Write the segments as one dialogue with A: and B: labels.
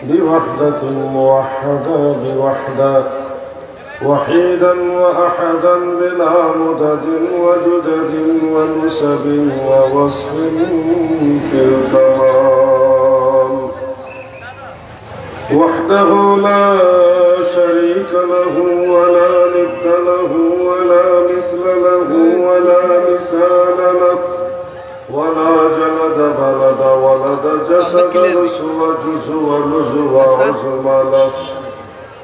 A: بوحدة موحدة بوحدة وحيدا وأحدا بلا مدد وجدد ونسب ووصف في الكمال وحده لا شريك له ولا ند له ولا مثل له ولا مثال له ولا جلد بلد ولد جسد رسو جزو ونزو عزم له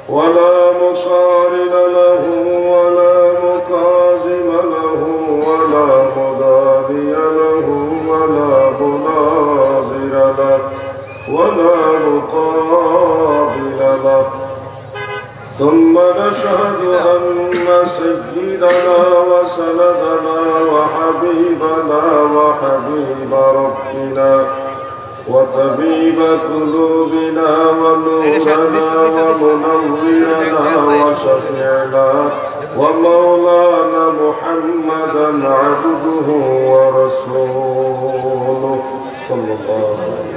A: ولا مقارن له ولا مكاظم له ولا مضادي له ولا مناظر له ولا مقابل له ثم نشهد أن سيدنا وسندنا وحبيبنا وحبيب ربنا وطبيب قلوبنا ونورنا ومنورنا وشفيعنا ومولانا محمدا عبده ورسوله صلى الله عليه وسلم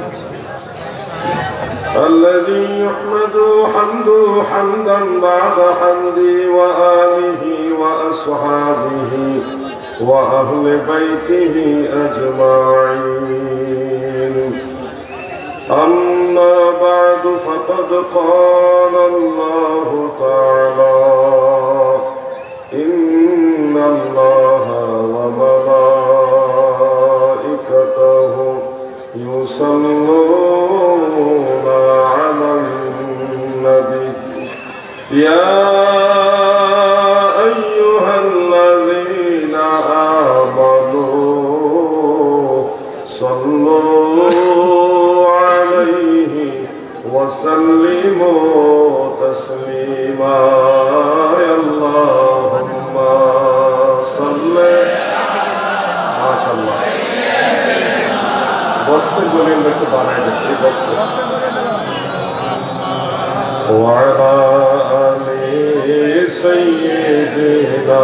A: الذي يحمد حمده حمدا بعد حمده وآله وأصحابه وأهل بيته أجمعين أما بعد فقد قال الله تعالى إن الله وملائكته يصلون على النبي يا أيها الذين آمنوا صلوا عليه وسلموا تسليما يا اللهم صل ما شاء الله বক্সগুলি একটু বানাই দেন এই বক্স وعلى آل سيدنا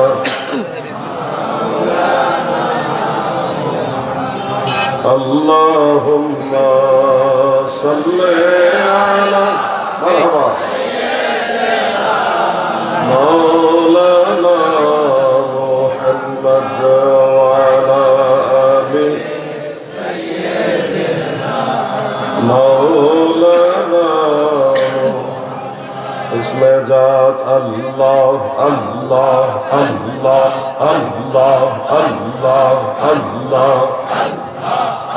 A: اللهم صل على مولانا محمد وعلى آله مولانا इसमें जात अल्लाह अल्लाह अल्लाह अल्लाह अल्लाह अल्लाह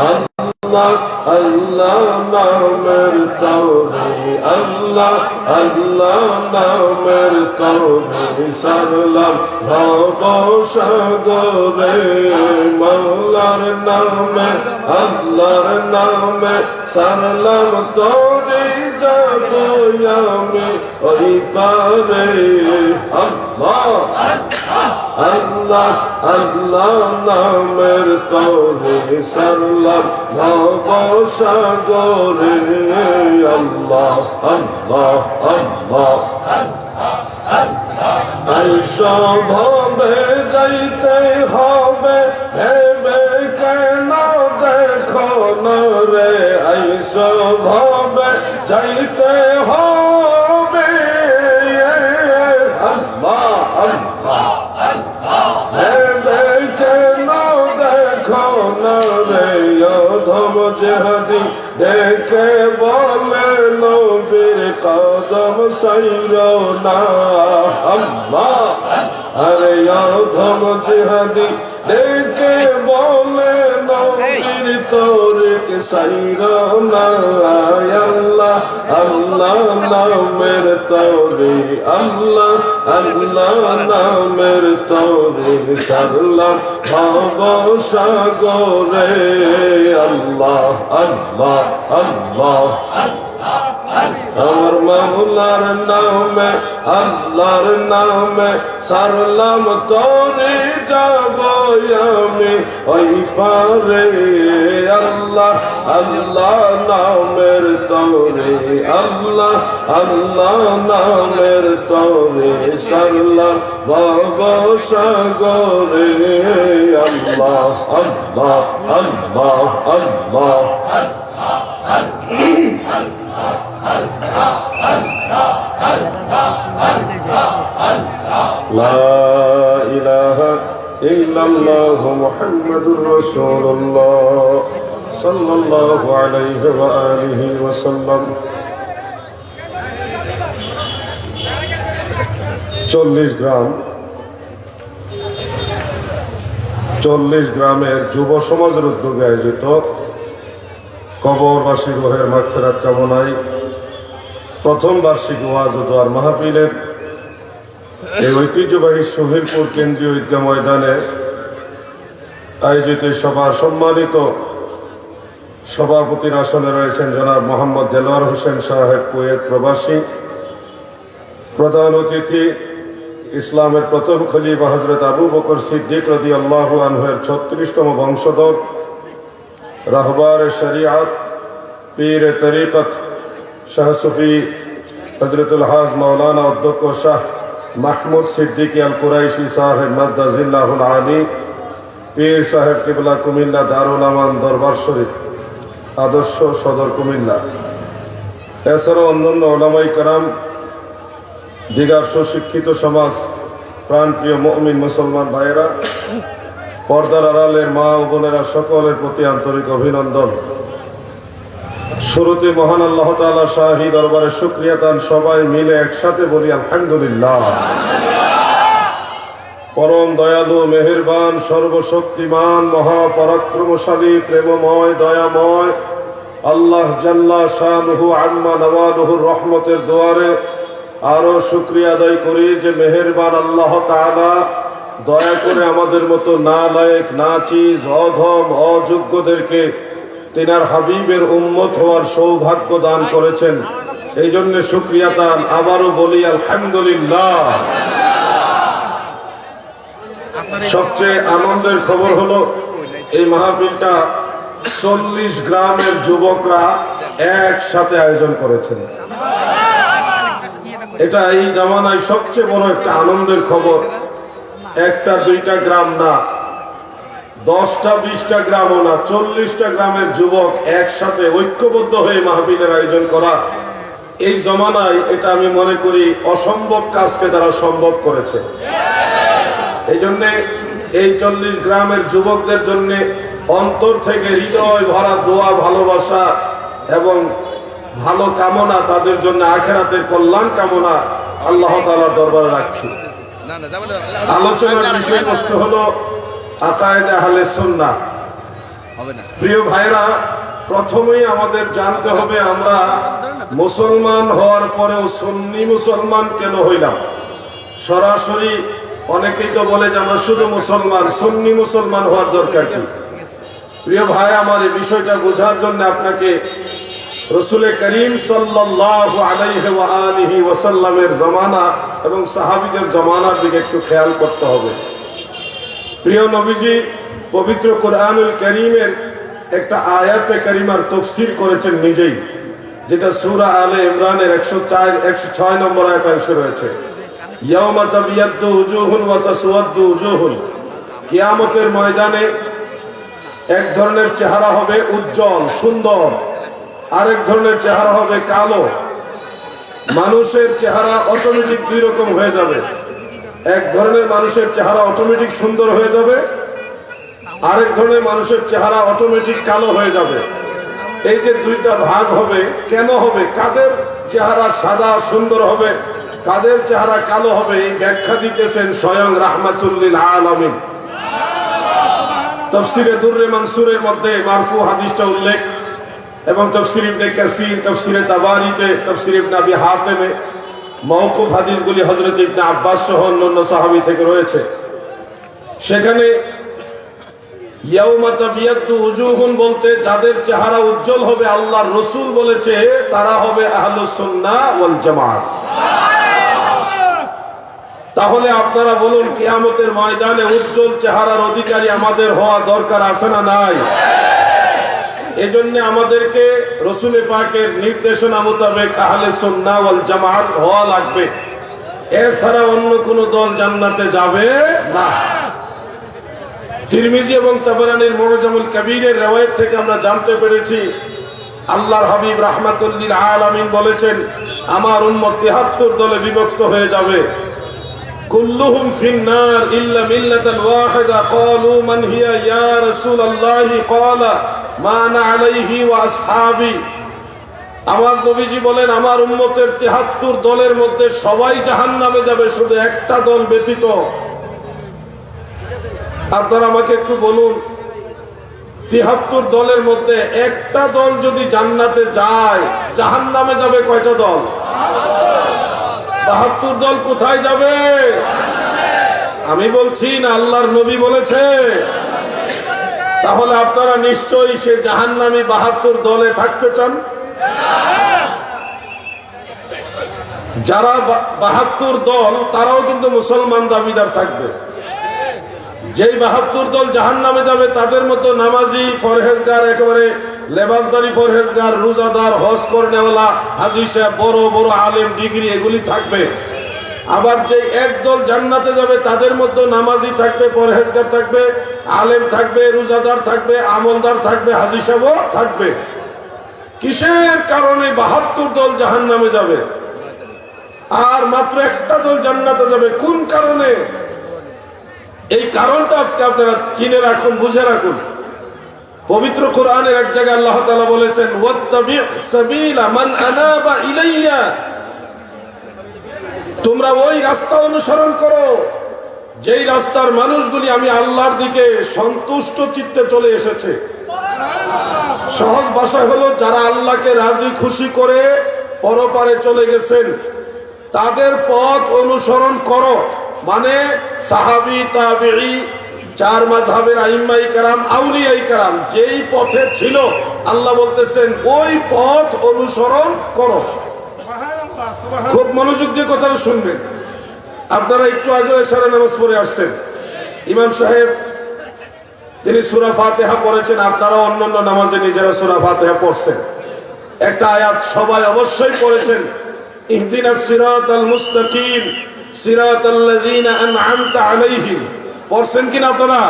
A: अल्लाह अल्लाह नामेर तौरी अल्लाह अल्लाह नामेर तौरी सरलम भव सागरे मौलार नामे अल्लाहर नामे सरलम तौरी जाबो यामी ओई पारे अल्लाह अल्लाह अल्लाह नामेर तौरी सरलम भव सागरे अल्लाह अल्लाह अल्लाह ऐसा भावे जाइते हवे भेबे केना देखो न रे ऐसा भावे जाइते हवे अल्लाह अल्लाह भेबे केना देखो न रे योधम जहदी देखे बोले नबीर कदम सैरो ना अल्लाह अरे योधम जहदी देखे बोले नबीर तोरिक सैरो ना अल्लाह अल्लाह नामेर तौरी अल्लाह अल्लाह नामेर तौरी सरलम भव सागरे अल्लाह अल्लाह अल्लाह আমার মাওলার নামে আল্লাহর নামে সারলাম তোরে যাব আমি ওই পারে আল্লাহ আল্লাহ নামের তরে আল্লাহ আল্লাহ নামের তরে সারলাম ভব সাগরে আল্লাহ আল্লাহ আল্লাহ আল্লাহ লা ইলাহা ইল্লাল্লাহু মুহাম্মাদুর রাসূলুল্লাহ সাল্লাল্লাহু আলাইহি ওয়া আলিহি ওয়া সাল্লাম। 40 গ্রামের যুব সমাজের উদ্যোগে আয়োজিত কবরবাসী রুহের মাগফিরাত কামনায় প্রথম বার্ষিক ওয়াজ ও দোয়ার মাহফিলের এই ঐতিহ্যবাহী শহীদপুর কেন্দ্রীয় ঈদগাহ ময়দানে আয়োজিত সভার সম্মানিত সভাপতির আসনে রয়েছেন জনাব মোহাম্মদ দেলোয়ার হোসেন সাহেব, কুয়েত প্রবাসী। প্রধান অতিথি ইসলামের প্রথম খলিফা হযরত আবু বকর সিদ্দিক রাদিয়াল্লাহু আনহুর 36তম বংশধর, রাহবার শরিয়াত, পীর তরিকত, শাহ সুফি হযরতুল হাজ মাওলানা অধ্যক্ষ শাহ মাহমুদ সিদ্দিকী আল কুরাইশি সাহেব মাদ্দাজিল্লাহুল আলী, পীর সাহেব কিবলা কুমিল্লা দারুল আমান দরবার শরীফ আদর্শ সদর কুমিল্লা, এছাড়াও অন্যান্য ওলামায়ে কেরাম, দিগার সুশিক্ষিত সমাজ, প্রাণপ্রিয় মুমিন মুসলমান ভাইয়েরা, পর্দার আড়ালের মা ও বোনেরা, সকলের প্রতি আন্তরিক অভিনন্দন। শুরুতে মহান আল্লাহ তাআলা শাহী দরবারে শুকরিয়া দান, সবাই মিলে একসাথে বলি আলহামদুলিল্লাহ। পরম দয়ালু, মেহেরবান, সর্বশক্তিমান, মহাপরাক্রমশালী, প্রেমময়, দয়াময় আল্লাহ জাল্লা শানুহু আম্মা নওয়ালুহুর রহমতের দুয়ারে আরো শুকরিয়া আদায় করি যে মেহেরবান আল্লাহ তাআলা দয়া করে আমাদের মতো নালায়েক, নাচিজ, অধম, অযোগ্যদেরকে তিনার হাবিবের উম্মত হওয়ার সৌভাগ্য দান করেছেন। এই জন্য শুকরিয়া দান, আবারও বলি আলহামদুলিল্লাহ। সবচেয়ে আনন্দের খবর হলো এই মাহফিলটা 40 গ্রামের যুবকরা একসাথে আয়োজন করেছেন। এটা এই জামানায় সবচেয়ে বড় একটা আনন্দের খবর। একটা দুইটা গ্রাম না, 10টা 20টা গ্রামও না, 40টা গ্রামের যুবক একসাথে ঐক্যবদ্ধ হয়ে মাহফিলের আয়োজন করা, এই জমানায় এটা আমি মনে করি অসম্ভব কাজকে তারা সম্ভব করেছে। এই জন্যে এই 40 গ্রামের যুবকদের জন্য অন্তর থেকে হৃদয় ভরা দোয়া, ভালোবাসা এবং ভালো কামনা, তাদের জন্য আখিরাতের কল্যাণ কামনা আল্লাহ তাআলার দরবারে রাখছি। আলোচনার বিষয়বস্তু হলো আকায়েদে আহলে সুন্নাহ। প্রিয় ভাইরা, প্রথমেই আমাদের জানতে হবে আমরা মুসলমান হওয়ার পরেও সুন্নি মুসলমান কেন হইলাম। সরাসরি অনেকেই তো বলে যে আমরা শুধু মুসলমান, সুন্নি মুসলমান হওয়ার দরকার কি? প্রিয় ভাই, আমার এই বিষয়টা বোঝার জন্য আপনাকে রাসূল করিম সাল্লাল্লাহু আলাইহি ওয়া আলিহি ওয়া সাল্লামের জামানা এবং সাহাবীদের জামানার দিকে একটু খেয়াল করতে হবে। প্রিয় নবীজি পবিত্র কোরআনুল কারীমের একটা আয়াতে কারিমার তাফসীর করেছেন নিজেই, যেটা সূরা আলে ইমরানের 106 নম্বর আয়াতে রয়েছে। ইয়াউমা তাবিয়াদ্দু উজুহুন ওয়া তাসওয়াদ্দু উজুহুন, কিয়ামতের ময়দানে এক ধরনের চেহারা হবে উজ্জ্বল সুন্দর, আরেক ধরনের চেহারা হবে কালো। মানুষের চেহারা অটোমেটিক দুই রকম হয়ে যাবে। এক ধরনের মানুষের চেহারা অটোমেটিক সুন্দর হয়ে যাবে, আরেক ধরনের মানুষের চেহারা অটোমেটিক কালো হয়ে যাবে। এই যে দুইটা ভাগ হবে, কেন হবে? কাদের চেহারা সাদা সুন্দর হবে, কাদের চেহারা কালো হবে, এই ব্যাখ্যা দিতেছেন স্বয়ং রাহমাতুল লিল আলামিন। তাফসীরে দুররে মানসুরের মধ্যে মারফু হাদিসটা উল্লেখ, এবং তাফসীর ইবনে কাসির, তাফসীরে তাবারিতে, তাফসীর ইবনে আবি হাতিমে মওকুফ হাদিসগুলি হযরত ইবনে আব্বাস সহ অন্যান্য সাহাবী থেকে রয়েছে। সেখানে ইয়াউমা তাবিয়াদ্দু উজুহুন বলতে যাদের চেহারা উজ্জ্বল হবে, আল্লাহর রাসূল বলেছে তারা হবে আহলুস সুন্নাহ ওয়াল জামাত। তাহলে আপনারা বলুন, কিয়ামতের ময়দানে উজ্জ্বল চেহারার অধিকারী আমাদের হওয়া দরকার আছে না নাই? এজন্য আমাদেরকে রাসূল পাকের নির্দেশনা মোতাবেক আহলে সুন্নাহ ওয়াল জামাত হওয়া লাগবে, এছাড়া অন্য কোন দল জান্নাতে যাবে না। তিরমিজি এবং তাবরানীর মুআজামুল কবীরের riwayat থেকে আমরা জানতে পেরেছি আল্লাহর হাবিব রাহমাতুল লিল আলামিন বলেছেন, আমার উম্মত ৭৩ দলে বিভক্ত হয়ে যাবে। কুল্লুহুম ফিন-নার ইল্লা মিল্লাতান ওয়াহিদা ক্বালু মান হিয়া ইয়া রাসূলুল্লাহ ক্বালা মা আনা আলাইহি ওয়া আসহাবি। আমার নবীজি বলেন, আমার উম্মতের ৭৩ দলের মধ্যে সবাই জাহান্নামে যাবে, শুধু একটা দল ব্যতীত। আপনারা আমাকে একটু বলুন, ৭৩ দলের মধ্যে একটা দল যদি জান্নাতে যায়, জাহান্নামে যাবে কয়টা দল? ৭২ দল কোথায় যাবে? আমি বলছি না, আল্লাহর নবী বলেছে। তাহলে আপনারা নিশ্চয়ই সে জাহান্নামী ৭২ দলে থাকতে চান? যারা ৭২ দল তারাও কিন্তু মুসলমান দাবিদার থাকবে। যেই ৭২ দল জাহান্নামে যাবে তাদের মতো নামাজি, ফরহেজগার, একেবারে লেবাসদারি ফরহেজগার, রোজাদার, হজ করনেওয়ালা, হাজী সাহেব, বড় বড় আলেম, ডিগ্রি এগুলি থাকবে। আবার যে এক দল জান্নাতে যাবে তাদের মধ্যে নামাজি থাকবে, পরহেজগার থাকবে, আলেম থাকবে, রোজাদার থাকবে, আমলদার থাকবে, হাজী সাহেবও থাকবে। কিসের কারণে ৭২ দল জাহান্নামে যাবে আর মাত্র একটা দল জান্নাতে যাবে? কোন কারণে? এই কারণটা আজকে আপনারা চিনে রাখুন, বুঝে রাখুন। পবিত্র কোরআনের এক জায়গায় আল্লাহ তাআলা বলেছেন, ওয়াত্তাবি' সাবিলা মান আনাবা ইলাইয়া, তোমরা ওই রাস্তা অনুসরণ করো যেই রাস্তার মানুষগুলি আমি আল্লাহর দিকে সন্তুষ্ট চিত্তে চলে এসেছে। সহজ ভাষায় হলো, যারা আল্লাহকে রাজি খুশি করে পরপারে চলে গেছেন তাদের পথ অনুসরণ করো। মানে সাহাবী, তাবেঈ, চার মাযহাবের আইম্মাই কেরাম, আউলিয়াই কেরাম যেই পথে ছিল, আল্লাহ বলতেছেন ওই পথ অনুসরণ করো। খুব মনোযোগ দিয়ে কথাটা শুনবেন। আপনারা একটু আগে এশারে নামাজ পড়ে আসছেন, ইমাম সাহেব তিনি সূরা ফাতিহা পড়েছেন, আপনারা অন্যান্য নামাজে নিজেরা সূরা ফাতিহা পড়ছেন। একটা আয়াত সবাই অবশ্যই পড়েছেন, ইহদিনাস সিরাতাল মুস্তাকিম সিরাতাল্লাযীনা আন'আমতা আলাইহিম। পড়ছেন কিনা আপনারা?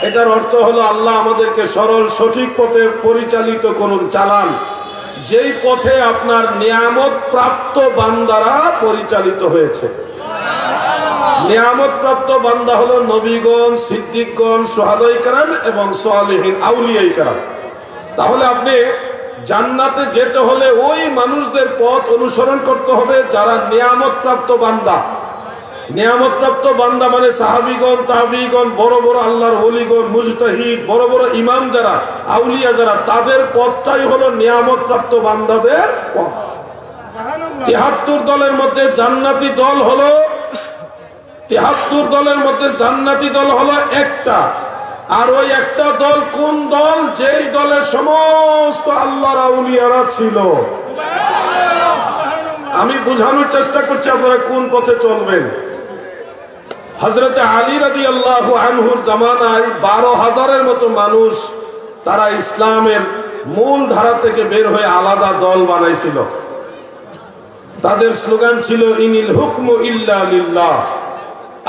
A: এটার অর্থ হলো, আল্লাহ আমাদেরকে সরল সঠিক পথে পরিচালিত করুন, চালান, যেই পথে আপনার নিয়ামত প্রাপ্ত বান্দারা পরিচালিত হয়েছে। নিয়ামত প্রাপ্ত বান্দা হলো নবীগণ, সিদ্দিকগণ, শুহাদায়ে কেরাম এবং সালেহিন, আউলিয়ায়ে কেরাম। তাহলে আপনি জান্নাতে যেতে হলে ওই মানুষদের পথ অনুসরণ করতে হবে যারা নিয়ামত প্রাপ্ত বান্দা। নিয়ামত প্রাপ্ত বান্দা মানে সাহাবীগণ, তাবেঈগণ, বড় বড় আল্লাহর ওলিগণ, মুজতাহিদ, বড় বড় ইমাম যারা, আউলিয়া যারা, তাদের পথটাই হলো নিয়ামত প্রাপ্ত বান্দাদের পথ। ৭৩ দলের মধ্যে জান্নাতি দল হলো ৭৩ দলের মধ্যে জান্নাতি দল হলো একটা। আর ওই একটা দল কোন দল? যেই দলের সমস্ত আল্লাহর আউলিয়ারা ছিল। আমি বোঝানোর চেষ্টা করছি আপনারা কোন পথে চলবেন। হযরতে আলী রাদিয়াল্লাহু আনহুর জামানায় ১২,০০০-এর মতো মানুষ তারা ইসলামের মূল ধারা থেকে বের হয়ে আলাদা দল বানাইছিল। তাদের স্লোগান ছিল, ইনিল হুকমু ইল্লা লিল্লাহ,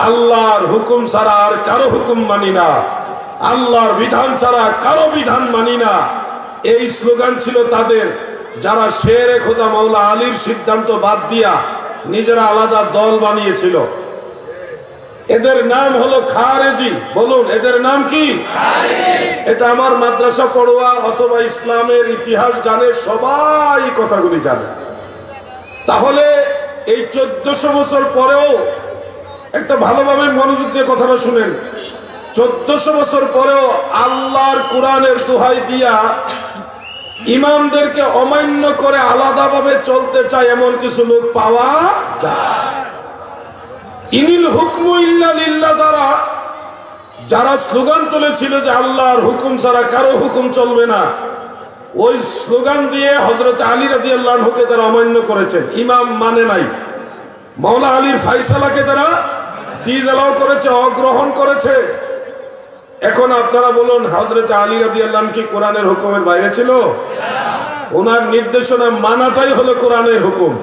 A: আল্লাহর হুকুম ছাড়া আর কারো হুকুম মানি না, আল্লাহর বিধান ছাড়া কারো বিধান মানি না। এই স্লোগান ছিল তাদের। যারা শেরে খোদা মাওলা আলীর সিদ্ধান্ত বাদ দিয়া নিজেরা আলাদা দল বানিয়েছিল, এদের নাম হলো খারেজি। বলুন, এদের নাম কি? এটা আমার মাদ্রাসা পড়ুয়া অথবা ইসলামের ইতিহাস জানে, সবাই কথাগুলি জানে। তাহলে এই 1400 বছর পরেও, একটা ভালোভাবে মনোযোগ দিয়ে কথাটা শুনেন, 1400 বছর পরেও আল্লাহর কোরআনের দোহাই দিয়া ইমামদেরকে অমান্য করে আলাদাভাবে চলতে চায় এমন কিছু লোক পাওয়া যায়। ইনিল হুকমু ইল্লা লিল্লাহ দ্বারা যারা স্লোগান তুলেছিল যে আল্লাহর হুকুম ছাড়া কারো হুকুম চলবে না, ওই স্লোগান দিয়ে হযরত আলী রাদিয়াল্লাহু আনহুকে তারা অমান্য করেছেন। ইমাম মানে নাই, মাওলা আলীর ফায়সালাকে তারা ডিসঅ্যালাউ করেছে, অগ্রহণ করেছে। এখন আপনারা বলুন, হযরত আলী রাদিয়াল্লাহু আনহু কি কোরআনের হুকুমের বাইরে ছিল? ওনার নির্দেশনা মানাটাই হলো কোরআনের হুকুম।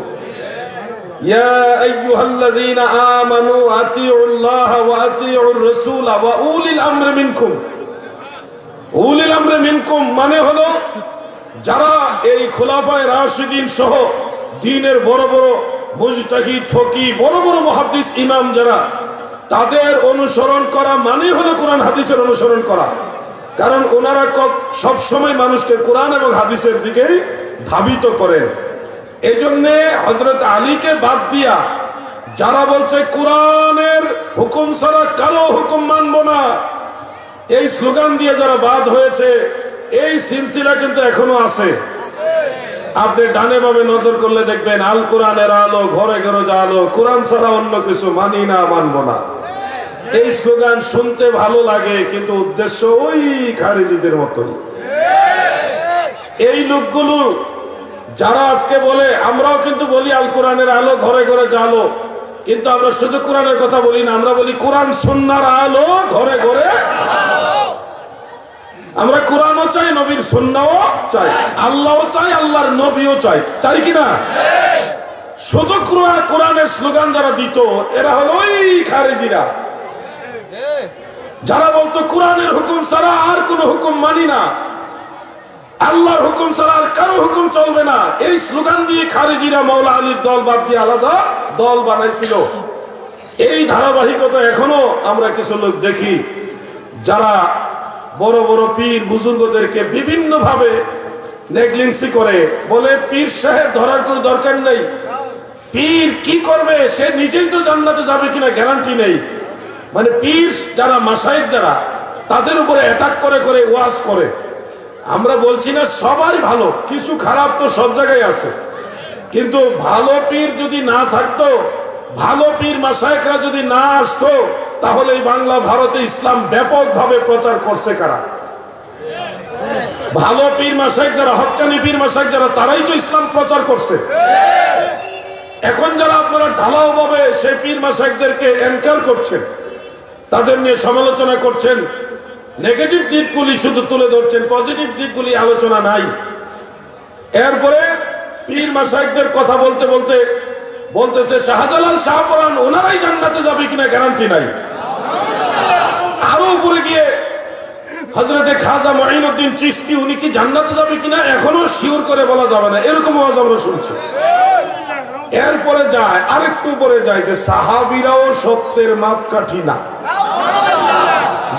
A: ইয়া আইয়ুহাল্লাযীনা আমানু আতিউল্লাহ ওয়া আতিউর রাসূল ওয়া উলিল আমরি মিনকুম। উলিল আমরি মিনকুম মানে হলো যারা এই খুলাফায়ে রাশিদিন সহ দ্বীনের বড় বড় মুজতাহিদ ফকিহ, বড় বড় মুহাদ্দিস ইমাম যারা, তাদের অনুসরণ করা মানে হলো কোরআন হাদিসের অনুসরণ করা। কারণ ওনারা সব সময় মানুষকে কোরআন এবং হাদিসের দিকে ধাবিত করেন। এজন্য হযরত আলীকে বাদ দিয়া যারা বলছে কোরআনের হুকুম ছাড়া কারো হুকুম মানবো না, এই স্লোগান দিয়ে যারা বাদ হয়েছে, এই সিলসিলা কিন্তু এখনো আছে। আপনি ডানে বামে নজর করলে দেখবেন আল কোরআনের আলো ঘরে ঘরে আলো, কোরআন ছাড়া অন্য কিছু মানি না, মানবো না। এই স্লোগান শুনতে ভালো লাগে, কিন্তু উদ্দেশ্য ওই খারিজিদের মতোই। এই লোকগুলো যারা আজকে বলে, আমরাও কিন্তু বলি আল কোরআনের আলো ঘরে ঘরে আলো, কিন্তু আমরা শুধু কোরআনের কথা বলি না, আমরা বলি কোরআন সুন্নাহর আলো ঘরে ঘরে। আমরা কোরআনও চাই, নবীর সুন্নাহও চাই, আল্লাহও চাই, আল্লাহর নবীও চাই, চাই কিনা? শুধু কোরআনের স্লোগান যারা দিত এরা হলো ওই খারিজিরা, যারা বলতো কোরআনের হুকুম ছাড়া আর কোন হুকুম মানি না, আল্লাহর হুকুম ছাড়া আর কারো হুকুম চলবে না। এই স্লোগান দিয়ে খারিজিরা মাওলা আলীর দল বাদ দিয়ে আলাদা দল বানাইছিল। এই ধারাবাহিকতা এখনো আমরা কিছু লোক দেখি যারা বড় বড় পীর বুজুর্গদেরকে বিভিন্ন ভাবে নেগলিজেন্সি করে, বলে পীর সাহেব ধরার কোনো দরকার নেই, পীর কি করবে সে নিজেই তো জান্নাতে যাবে কিনা গ্যারান্টি নেই। মানে পীর যারা মাশায়েখ যারা, তাদের উপরে অ্যাটাক করে করে ওয়াজ করে। আমরা বলছি না সবাই ভালো, কিছু খারাপ তো সব জায়গায় আছে, কিন্তু ভালো পীর যদি না থাকতো, ভালো পীর মাশায়েখরা যদি না আসতো, তাহলে এই বাংলা ভারতে ইসলাম ব্যাপকভাবে প্রচার করছে কারা? ভালো পীর মাশায়েখ যারা, হক্কানি পীর মাশায়েখ যারা, তারাই তো ইসলাম প্রচার করছে। এখন যারা আপনারা ঢালাও ভাবে সেই পীর মাশায়েখদেরকে এনকার করছেন, তাদের নিয়ে সমালোচনা করছেন, নেগেটিভ দিকগুলি শুধু তুলে ধরছেন, পজিটিভ দিকগুলি আলোচনা নাই। এরপরে পীর মাশায়েখদের কথা বলতে বলতে বলতেছে শাহজালাল শাহপরান ওনারাই জান্নাতে যাবে কিনা গ্যারান্টি নাই। আরো উপরে গিয়ে হযরতে খাজা মুঈনুদ্দিন চিশতি উনি কি জান্নাতে যাবে কিনা এখনো শিওর করে বলা যাবে না, এরকম আওয়াজ আমরা শুনছি। এরপরে যায় আরেকটু উপরে যায় যে সাহাবীরাও সত্যের মাপকাঠি না।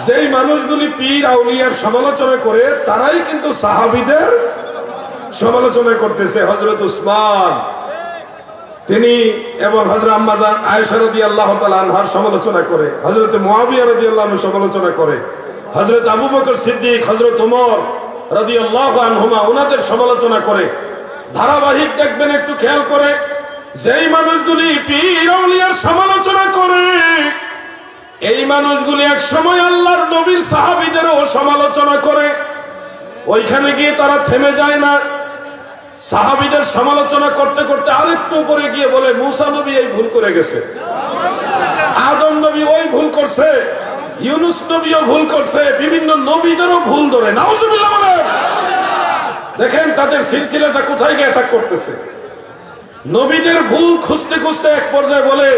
A: যেই মানুষগুলি পীর আউলিয়ার সমালোচনা করে, তারাই কিন্তু সাহাবীদের সমালোচনা করতেছে। হযরত উসমান তিনি এবং হযরত আম্মা জান আয়েশা রাদিয়াল্লাহু তাআলা আনহার সমালোচনা করে, হযরত মুয়াবিয়া রাদিয়াল্লাহু আনহু সমালোচনা করে, হযরত আবু বকর সিদ্দিক, হযরত ওমর রাদিয়াল্লাহু আনহুমা ওনাদের সমালোচনা করে। ধারাবাহিক দেখবেন একটু খেয়াল করে, যেই মানুষগুলি পীর আউলিয়ার সমালোচনা করে, এই মানুষগুলি এক সময় আল্লাহর নবীর সাহাবীদেরও সমালোচনা করে। ওইখানে গিয়ে তারা থেমে যায় না, সাহাবীদের সমালোচনা করতে করতে আরেকটু উপরে গিয়ে বলে মুসা নবী এই ভুল করে গেছে, আদম নবী ওই ভুল করছে, ইউনুস নবীও ভুল করছে, বিভিন্ন নবীদেরও ভুল ধরে। নাউজুবিল্লাহ বলেন। দেখেন তাদের সিলসিলাটা কোথায় গিয়ে অ্যাটাক করতেছে। নবীদের ভুল খুঁজতে খুঁজতে এক পর্যায়ে বলে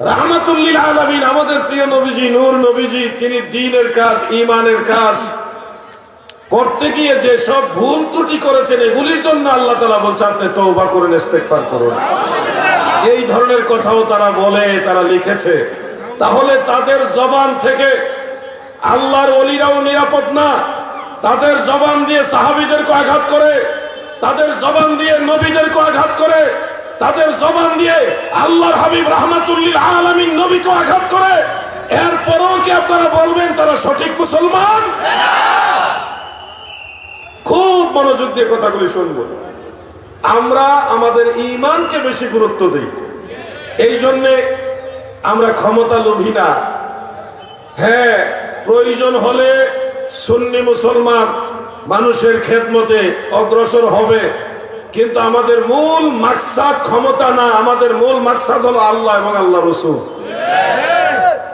A: রাহমাতুল লিল আলামিন আমাদের প্রিয় নবীজি, নূর নবীজি, তিনি দ্বীনের কাজ, ঈমানের কাজ করতে গিয়ে যে সব ভুল ত্রুটি করেছেন, এগুলির জন্য আল্লাহ তাআলা বলছে আপনি তওবা করেন, ইস্তেগফার করুন। এই ধরনের কথাও তারা বলে, তারা লিখেছে। তাহলে তাদের জবান থেকে আল্লাহর ওলিরাও নিরাপদ না। তাদের জবান দিয়ে সাহাবীদেরকে আঘাত করে, তাদের জবান দিয়ে নবীদেরকে আঘাত করে, তাদের জবান দিয়ে আল্লাহর হাবিব রাহমাতুল লিল আলামিন নবীকে আঘাত করে। এরপরও কি আপনারা বলবেন তারা সঠিক মুসলমান? খুব মনোযোগ দিয়ে কথাগুলি শুনবো। আমরা আমাদের ঈমানকে বেশি গুরুত্ব দিই, এই জন্যে আমরা ক্ষমতা লোভী না। হ্যাঁ, প্রয়োজন হলে সুন্নি মুসলমান মানুষের খেদমতে অগ্রসর হবে, কিন্তু আমাদের মূল মাকসাদ ক্ষমতা না, আমাদের মূল মাকসাদ হলো আল্লাহ এবং আল্লাহ রাসূল।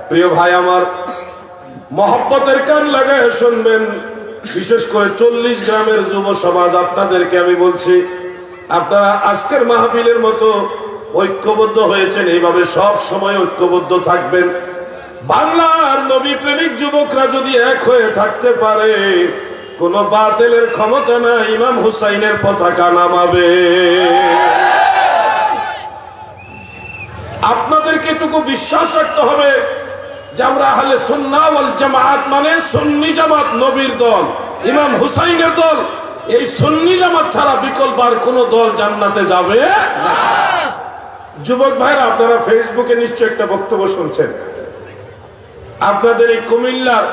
A: প্রিয় ভাই আমার, মহব্বতের কান লাগায় শুনবেন। বিশেষ করে 40 গ্রামের যুব সমাজ, আপনাদেরকে আমি বলছি, আপনারা আজকের মাহফিলের মতো ঐক্যবদ্ধ হয়েছেন, এইভাবে সব সময় ঐক্যবদ্ধ থাকবেন। বাংলার নবী প্রেমিক যুবকরা যদি এক হয়ে থাকতে পারে, কোন বাতিলের ক্ষমতা না ইমাম হুসাইনের পতাকা নামাবে। আপনাদেরকে এটুকু বিশ্বাস রাখতে হবে যে আমরা আহলে সুন্নাহ ওয়াল জামাত, মানে সুন্নি জামাত, নবীর দল, ইমাম হুসাইনের দল। এই সুন্নি জামাত ছাড়া বিকল্প আর কোন দল জান্নাতে যাবে না। যুবক ভাইরা, আপনারা ফেসবুকে নিশ্চয় একটা বক্তব্য শুনছেন। আপনাদের এই কুমিল্লার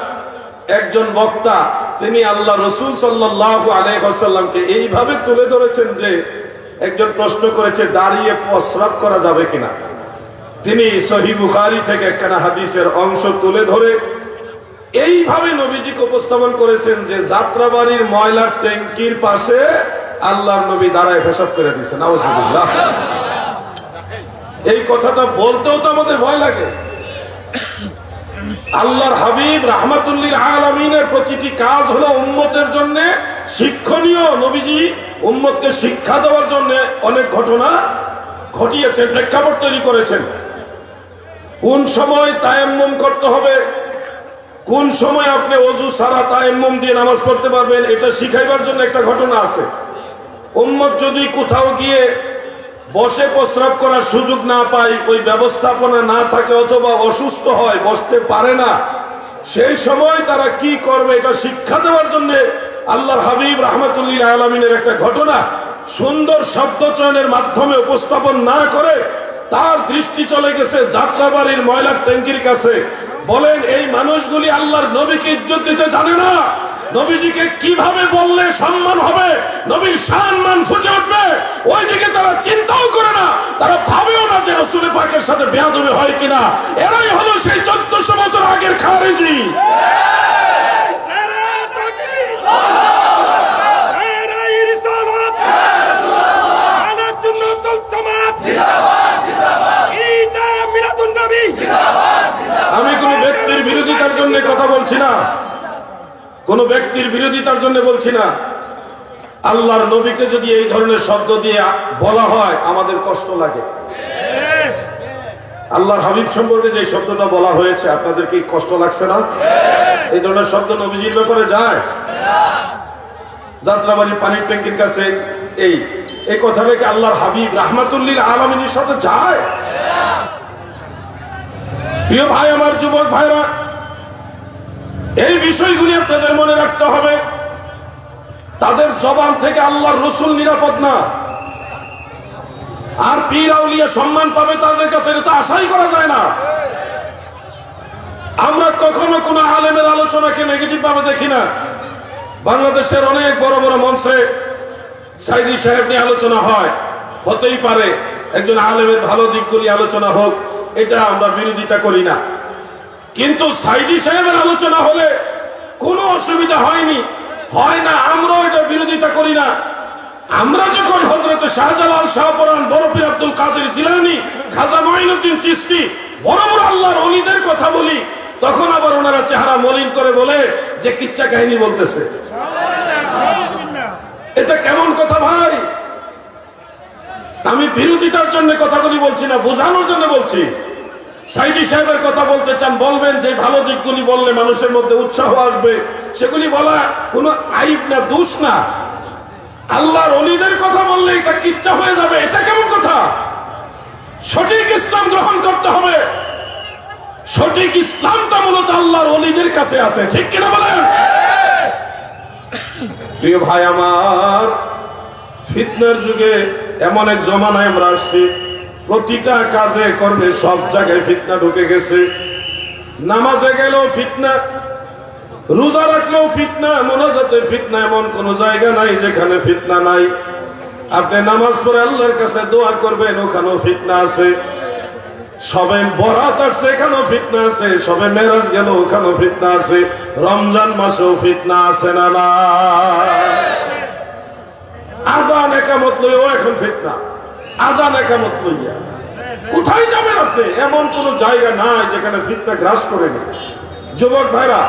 A: একজন বক্তা, তিনি আল্লাহ রসুল সাল্লাল্লাহু আলাইহি ওয়াসাল্লামকে এইভাবে তুলে ধরেছেন যে একজন প্রশ্ন করেছে দাঁড়িয়ে প্রস্রাব করা যাবে কিনা। তিনি সহিহ বুখারী থেকে একখানা হাদিসের অংশ তুলে ধরে এইভাবে নবীজিকে উপস্থাপন করেছেন যে যাত্রাবাড়ির ময়লার ট্যাঙ্কির পাশে আল্লাহর নবী দাঁড়ায় পেশাব করে দিয়েছেন। নাউজুবিল্লাহ। এই কথাটা বলতেও তো আমাদের ভয় লাগে। আল্লাহর হাবিব রাহমাতুল লিল আলামিনের প্রতিটি কাজ হলো উম্মতের জন্য শিক্ষণীয়। নবীজি উম্মতকে শিক্ষা দেওয়ার জন্য অনেক ঘটনা ঘটিয়েছেন, প্রেক্ষাপট তৈরি করেছেন। কোন সময় তায়াম্মুম করতে হবে, কোন সময় আপনি ওযু ছাড়া তায়াম্মুম দিয়ে নামাজ পড়তে পারবেন, এটা শিখাইবার জন্য একটা ঘটনা আছে। উম্মত যদি কোথাও গিয়ে বসে প্রস্রাব করার সুযোগ না পায়, ওই ব্যবস্থাপনা না থাকে, অথবা অসুস্থ হয়, বসতে পারে না, সেই সময় তারা কি করবে এটা শিক্ষা দেওয়ার জন্য আল্লাহর হাবিব রাহমাতুল লিল আলামিনের একটা ঘটনা সুন্দর শব্দ চয়নের মাধ্যমে উপস্থাপন না করে তার দৃষ্টি চলে গেছে যাত্রাবাড়ির ময়লার ট্যাঙ্কির কাছে। বলেন, এই মানুষগুলি আল্লাহর নবীকে ইজ্জত দিতে জানে না। নবীজিকে কিভাবে বললে সম্মান হবে, নবীর সম্মান ফুটে উঠবে, ওইদিকে তারা চিন্তাও করে না, তারা ভাবেও না যে রাসূল পাকের সাথে বেয়াদবি হয় কিনা। এরাই হলো সেই 1400 বছর আগের খারেজি। আমি কোন ব্যক্তির বিরোধিতার জন্য কথা বলছি না, কোন ব্যক্তির বিরোধিতার জন্য বলছি না। আল্লাহর নবীকে যদি এই ধরনের শব্দ দিয়ে বলা হয় আমাদের কষ্ট লাগে। আল্লাহর হাবিব সম্পর্কে যে শব্দটা বলা হয়েছে, আপনাদের কি কষ্ট লাগছে না? এই ধরনের শব্দ নবীজির ব্যাপারে যায়? যাত্রাবাড়ির পানির ট্যাঙ্কির কাছে এই কথাটা কি আল্লাহর হাবিব রাহমাতুল লিল আলামিনের সাথে যায়? প্রিয় ভাই আমার, যুবক ভাইরা, এই বিষয়গুলি আপনাদের মনে রাখতে হবে। তাদের জবান থেকে আল্লাহর রাসূল নিরাপদ না, আর পীর আউলিয়া সম্মান পাবে তাদের কাছে, এটা তো আশাই করা যায় না। আমরা কখনো কোনো আলেমের আলোচনাকে নেগেটিভ ভাবে দেখি না। বাংলাদেশের অনেক বড় বড় মঞ্চে সাইদি সাহেব নিয়ে আলোচনা হয়, হতেই পারে একজন আলেমের ভালো দিকগুলি আলোচনা হোক, এটা আমরা বিরোধিতা করি না। কিন্তু সাইদি সাহেবের আলোচনা হলে কোনো অসুবিধা হয় না, আমরাও এটা বিরোধিতা করি না। আমরা যখন হযরত শাহজালাল, শাহপরান, বড় পীর আব্দুল কাদের জিলানী, খাজা মঈনুদ্দিন চিশতি, বড় বড় আল্লাহর ওলিদের কথা বলি, তখন আবার ওনারা চেহারা মলিন করে বলে যে কিচ্ছা কাহিনী বলতেছে। এটা কেমন কথা ভাই? আমি বিরোধিতার জন্য কথাগুলি বলছি না, বোঝানোর জন্য বলছি। সাইদি সাহেবের কথা বলতে চান, বলবেন, যে ভালো দিকগুলি বললে মানুষের মধ্যে উৎসাহ আসবে, সেগুলি বলা কোনো আইব না, দোষ না। আল্লাহর ওলিদের কথা বললে এটা কিচ্ছা হয়ে যাবে, এটা কেমন কথা? সঠিক ইসলাম গ্রহণ করতে হবে। সঠিক ইসলামটা মূলত আল্লাহর ওলিদের কাছে আছে, ঠিক কিনা বলেন? প্রিয় ভাই আমার, ফিতনার যুগে এমন এক জমানায় আমরা আসছি, প্রতিটা কাজে কর্মে সব জায়গায় ফিতনা ঢুকে গেছে। নামাজে গেলেও ফিতনা, রোজা রাখলেও ফিতনা, মুনাজাতে ফিতনা, এমন কোন জায়গা নাই যেখানে ফিতনা নাই। আপনি নামাজ পড়ে আল্লাহর কাছে দোয়া করবেন, ওখানেও ফিতনা আছে। সবে বরাত আসছে, এখানেও ফিতনা আছে। সবে মেরাজ গেল, ওখানেও ফিতনা আছে। রমজান মাসেও ফিতনা আছে না না? আজান একামত লইও এখন ফিতনা, আজান একামত লইয়া কোথায় যাবেন আপনি? এমন কোন জায়গা নাই যেখানে ফিতনা গ্রাস করেনি। যুবক ভাইরা,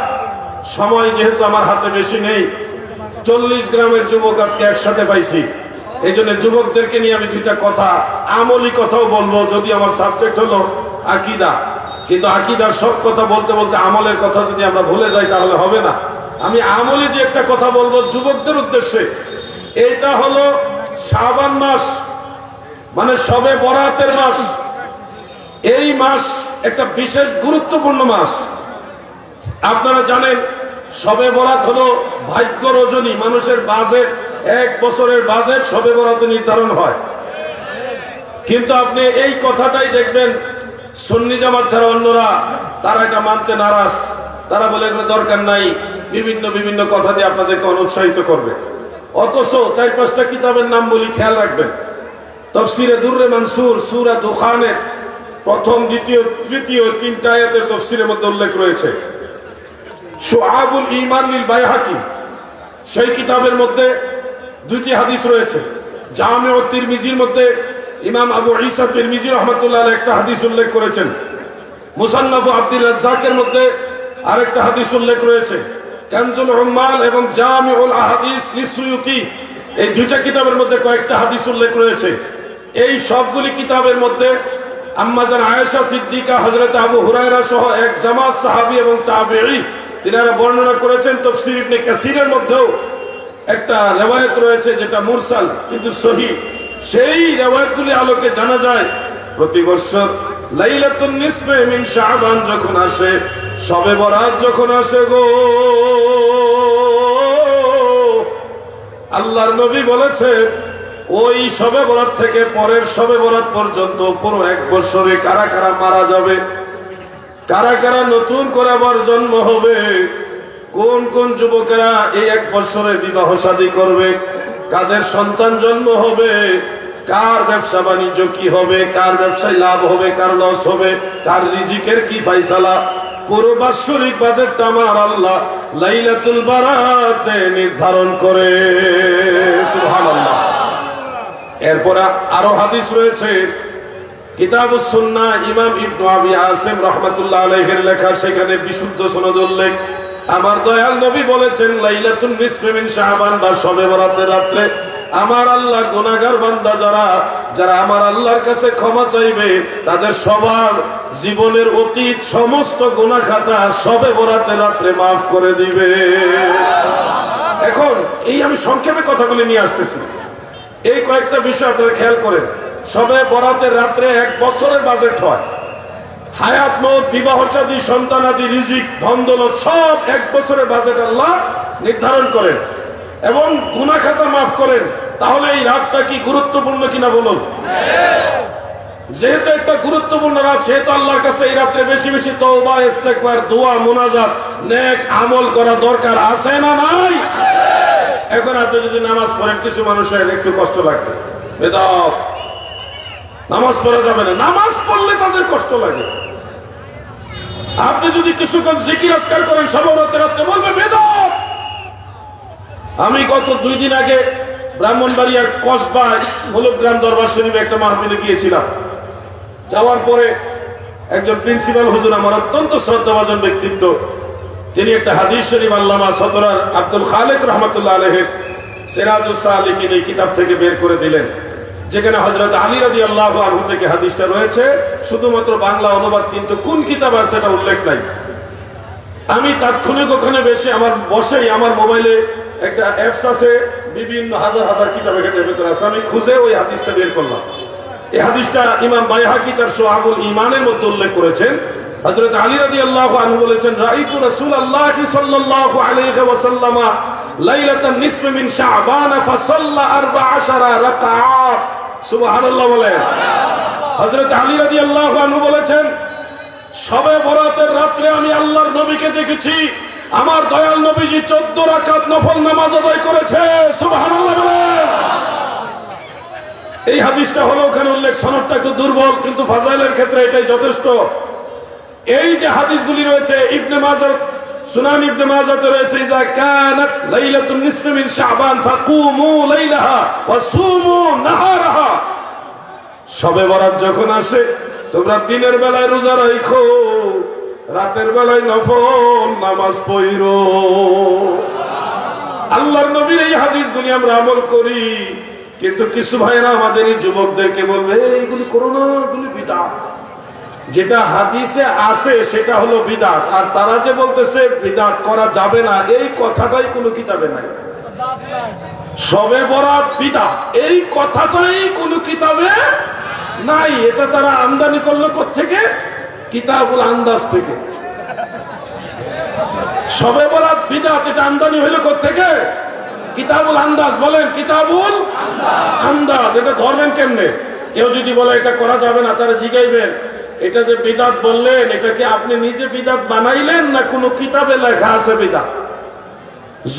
A: সময় যেহেতু আমার হাতে বেশি নেই, 40 গ্রামের যুবক আজকে একসাথে পাইছি, এই জন্য যুবকদেরকে নিয়ে আমি দুইটা কথা, আমলি কথাও বলবো, যদি আমার সাবজেক্ট হলো আকীদা, কিন্তু আকীদার সব কথা বলতে বলতে আমলের কথা যদি আমরা ভুলে যাই তাহলে হবে না। আমি আমলি দিয়ে একটা কথা বলবো যুবকদের উদ্দেশ্যে। এটা হলো শাবান মাস, মানে শবে বরাতের মাস। এই মাস একটা বিশেষ গুরুত্বপূর্ণ মাস। আপনারা জানেন শবে বরাত হলো ভাগ্য রজনী, মানুষের বাজেট, এক বছরের বাজেট শবে বরাতে নির্ধারণ হয়। কিন্তু আপনি এই কথাটাই দেখবেন সুন্নি জামাত ছাড়া অন্যরা তারা এটা মানতে নারাজ। তারা বলে এগুলো দরকার নাই, বিভিন্ন বিভিন্ন কথা দিয়ে আপনাদেরকে অনুৎসাহিত করবে। অথচ 4-5টা কিতাবের নাম বলি, খেয়াল রাখবেন। তাফসীরে দুররে মানসুর সূরা দুখানের প্রথম, দ্বিতীয়, তৃতীয় 3টা আয়াতের তাফসীরের মধ্যে উল্লেখ রয়েছে। শুআবুল ঈমান লিল বাইহাকি, সেই কিতাবের মধ্যে 2টি হাদিস রয়েছে। জামিউ তিরমিজির মধ্যে ইমাম আবু ঈসা তিরমিজি রাহমাতুল্লাহ আলাইহি একটা হাদিস উল্লেখ করেছেন। মুসান্নাফ আব্দুর রাজ্জাকের মধ্যে আরেকটা হাদিস উল্লেখ রয়েছে। কানজুল উম্মাল এবং জামিউল আহাদিস লিসুয়ুতি, এই 2টা কিতাবের মধ্যে কয়েকটা হাদিস উল্লেখ রয়েছে। এই সবগুলি কিতাবের মধ্যে আম্মা জান আয়েশা সিদ্দিকা, হযরত আবু হুরায়রা সহ এক জামাত সাহাবী এবং তাবেঈ তিনারা বর্ণনা করেছেন। তাফসীর ইবনে কাসিরের মধ্যেও একটা রিওয়ায়াত রয়েছে যেটা মুরসাল কিন্তু সহিহ। সেই রিওয়ায়াতগুলি আলোকে জানা যায় প্রতি বছর লাইলাতুন নিসফে মিন শাবান যখন আসে, শবে বরাত যখন আসে গো, আল্লাহর নবী বলেছে ওই শবে বরাত থেকে পরের শবে বরাত পর্যন্ত পুরো এক বছরে কারা কারা মারা যাবে, কারা কারা নতুন করে আবার জন্ম হবে, কোন কোন যুবকেরা এই এক বছরে বিবাহ শাদী করবে, কাদের সন্তান জন্ম হবে, কার ব্যবসা বাণিজ্য কি হবে, কার ব্যবসায় লাভ হবে, কার লস হবে, কার রিজিকের কি ফাইসালা, পুরো বাৎসরিক বাজেটটা আমার আল্লাহ লাইলাতুল বারাতে নির্ধারণ করে। সুবহানাল্লাহ। এরপরে আরো হাদিস রয়েছে কিতাবুস সুন্নাহ, ইমাম ইবনে আবি আসিম রাহমাতুল্লাহ আলাইহির লেখা, সেখানে বিশুদ্ধ সনদ উল্লেখ। আমার দয়াল নবী বলেছেন লাইলাতুন নিসফে মিন শাবান বা শবে বরাতের রাতে আমার আল্লাহ গুনাহগার বান্দা যারা আমার আল্লাহর কাছে ক্ষমা চাইবে, তাদের সবার জীবনের অতীত সমস্ত গুনাহ খাতা শবে বরাতের রাতে maaf করে দিবে। এখন এই আমি সংক্ষেপে কথাগুলি নিয়ে আসতেছি। এই কয়েকটা বিষয় আপনারা খেয়াল করেন। শবে বরাতের রাতে এক বছরের বাজেট হয়। হায়াত, মওত, বিবাহ শাদী, সন্তানাদি, রিজিক, ধন দৌলত সব এক বছরের বাজেট আল্লাহ নির্ধারণ করেন এবং গুনাহ খাতা মাফ করেন। তাহলে এই রাতটা কি গুরুত্বপূর্ণ কিনা বলুন? যেহেতু একটা গুরুত্বপূর্ণ রাত, সেহেতু আল্লাহর কাছে এই রাতে বেশি বেশি তওবা, ইস্তেগফার, দোয়া, মুনাজাত, নেক আমল করা দরকার আছে না নাই? এখন আপনি যদি নামাজ পড়েন, কিছু মানুষের একটু কষ্ট লাগবে, বেদাত, নামাজ পড়া যাবে না, নামাজ পড়লে তাদের কষ্ট লাগে। আপনি যদি কিছুক্ষণ জিকির আজকার করেন শবে বরাতের রাতে, বলবে বেদাত। আমি গত 2 দিন আগে ব্রাহ্মণবাড়িয়ার কসবায় হলুদগ্রাম দরবার শরীফে একটা মাহফিলে গিয়েছিলাম। যাওয়ার পরে একজন প্রিন্সিপাল হুজুর, আমার অত্যন্ত শ্রদ্ধাভাজন ব্যক্তিত্ব, তিনি একটা হাদিস শরীফ আল্লামা সদরার আব্দুল খালেক রহমাতুল্লাহ আলাইহি সিরাজুস সালিকিন এই কিতাব থেকে বের করে দিলেন, যেখানে হযরত আলী রাদিয়াল্লাহু আনহু থেকে হাদিসটা রয়েছে, শুধুমাত্র বাংলা অনুবাদ, কিন্তু কোন কিতাব আছে সেটা উল্লেখ নাই। আমি তাৎক্ষণিক ওখানে বসেই আমার মোবাইলে একটা অ্যাপস আছে, বিভিন্ন হাজার হাজার কিতাব এখানে ভেতরে আছে, আমি খুঁজে ওই হাদিসটা বের করলাম। এই হাদিসটা ইমাম বাইহাকি তার শুআবুল ঈমানের মধ্যে উল্লেখ করেছেন। হযরত আলী রাদিয়াল্লাহু আনহু বলেছেন, রাআইতু রাসূলুল্লাহি সাল্লাল্লাহু আলাইহি ওয়াসাল্লাম লাইলাতান নিসফি মিন শাবান ফাসাল্লা 14 রাকাত। সুবহানাল্লাহ বলেন। হযরত আলী রাদিয়াল্লাহু আনহু বলেছেন, শবে বরাতের রাতে আমি আল্লাহর নবীকে দেখেছি, আমার দয়াল নবীজি 14 রাকাত নফল নামাজ আদায় করেছে। সুবহানাল্লাহ বলেন। এই হাদিসটা হলো ওখানে উল্লেখ, সনদটা একটু দুর্বল, কিন্তু ফাজাইলের ক্ষেত্রে এটাই যথেষ্ট। এই যে হাদিসগুলি রয়েছে ইবনে মাজাহ, সুনান ইবনে মাজাহতে রয়েছে, ইযা কানাত লাইলাতুন নিসফি মিন শাবান ফাকুমু লাইলাহা ওয়া সুমু নাহারাহা। শবে বরাত যখন আসে তোমরা দিনের বেলায় রোজা রাখো, রাতের বেলায় নফল নামাজ পড়ো। আল্লাহর নবীর এই হাদিসগুলি আমরা আমল করি, কিন্তু কিছু ভাইরা আমাদের এই যুবকদেরকে বলবে এইগুলি করো না, এগুলি বিদআত। যেটা হাদিসে আছে সেটা হলো বিদআত, আর তারা যে বলতেছে বিদআত করা যাবে না, এই কথাটাই কোনো কিতাবে নাই। শবে বরাত বিদআত এই কথাটাই কোনো কিতাবে নাই। এটা তারা আমদানি করলো কোত্থেকে? কিতাবুল আন্দাজ থেকে। শবে বরাত বিদআত এটা আমদানি হইলো কোত্থেকে? কিতাবুল আন্দাজ। বলেন কিতাবুল আন্দাজ। এটা ধরবেন কেমনে? কেউ যদি বলে এটা করা যাবে না, তারা জিগাইবেন এটা যে বিদআত বললেন, এটা কি আপনি নিজে বিদআত বানাইলেন না কোনো কিতাবে লেখা আছে বিদআত?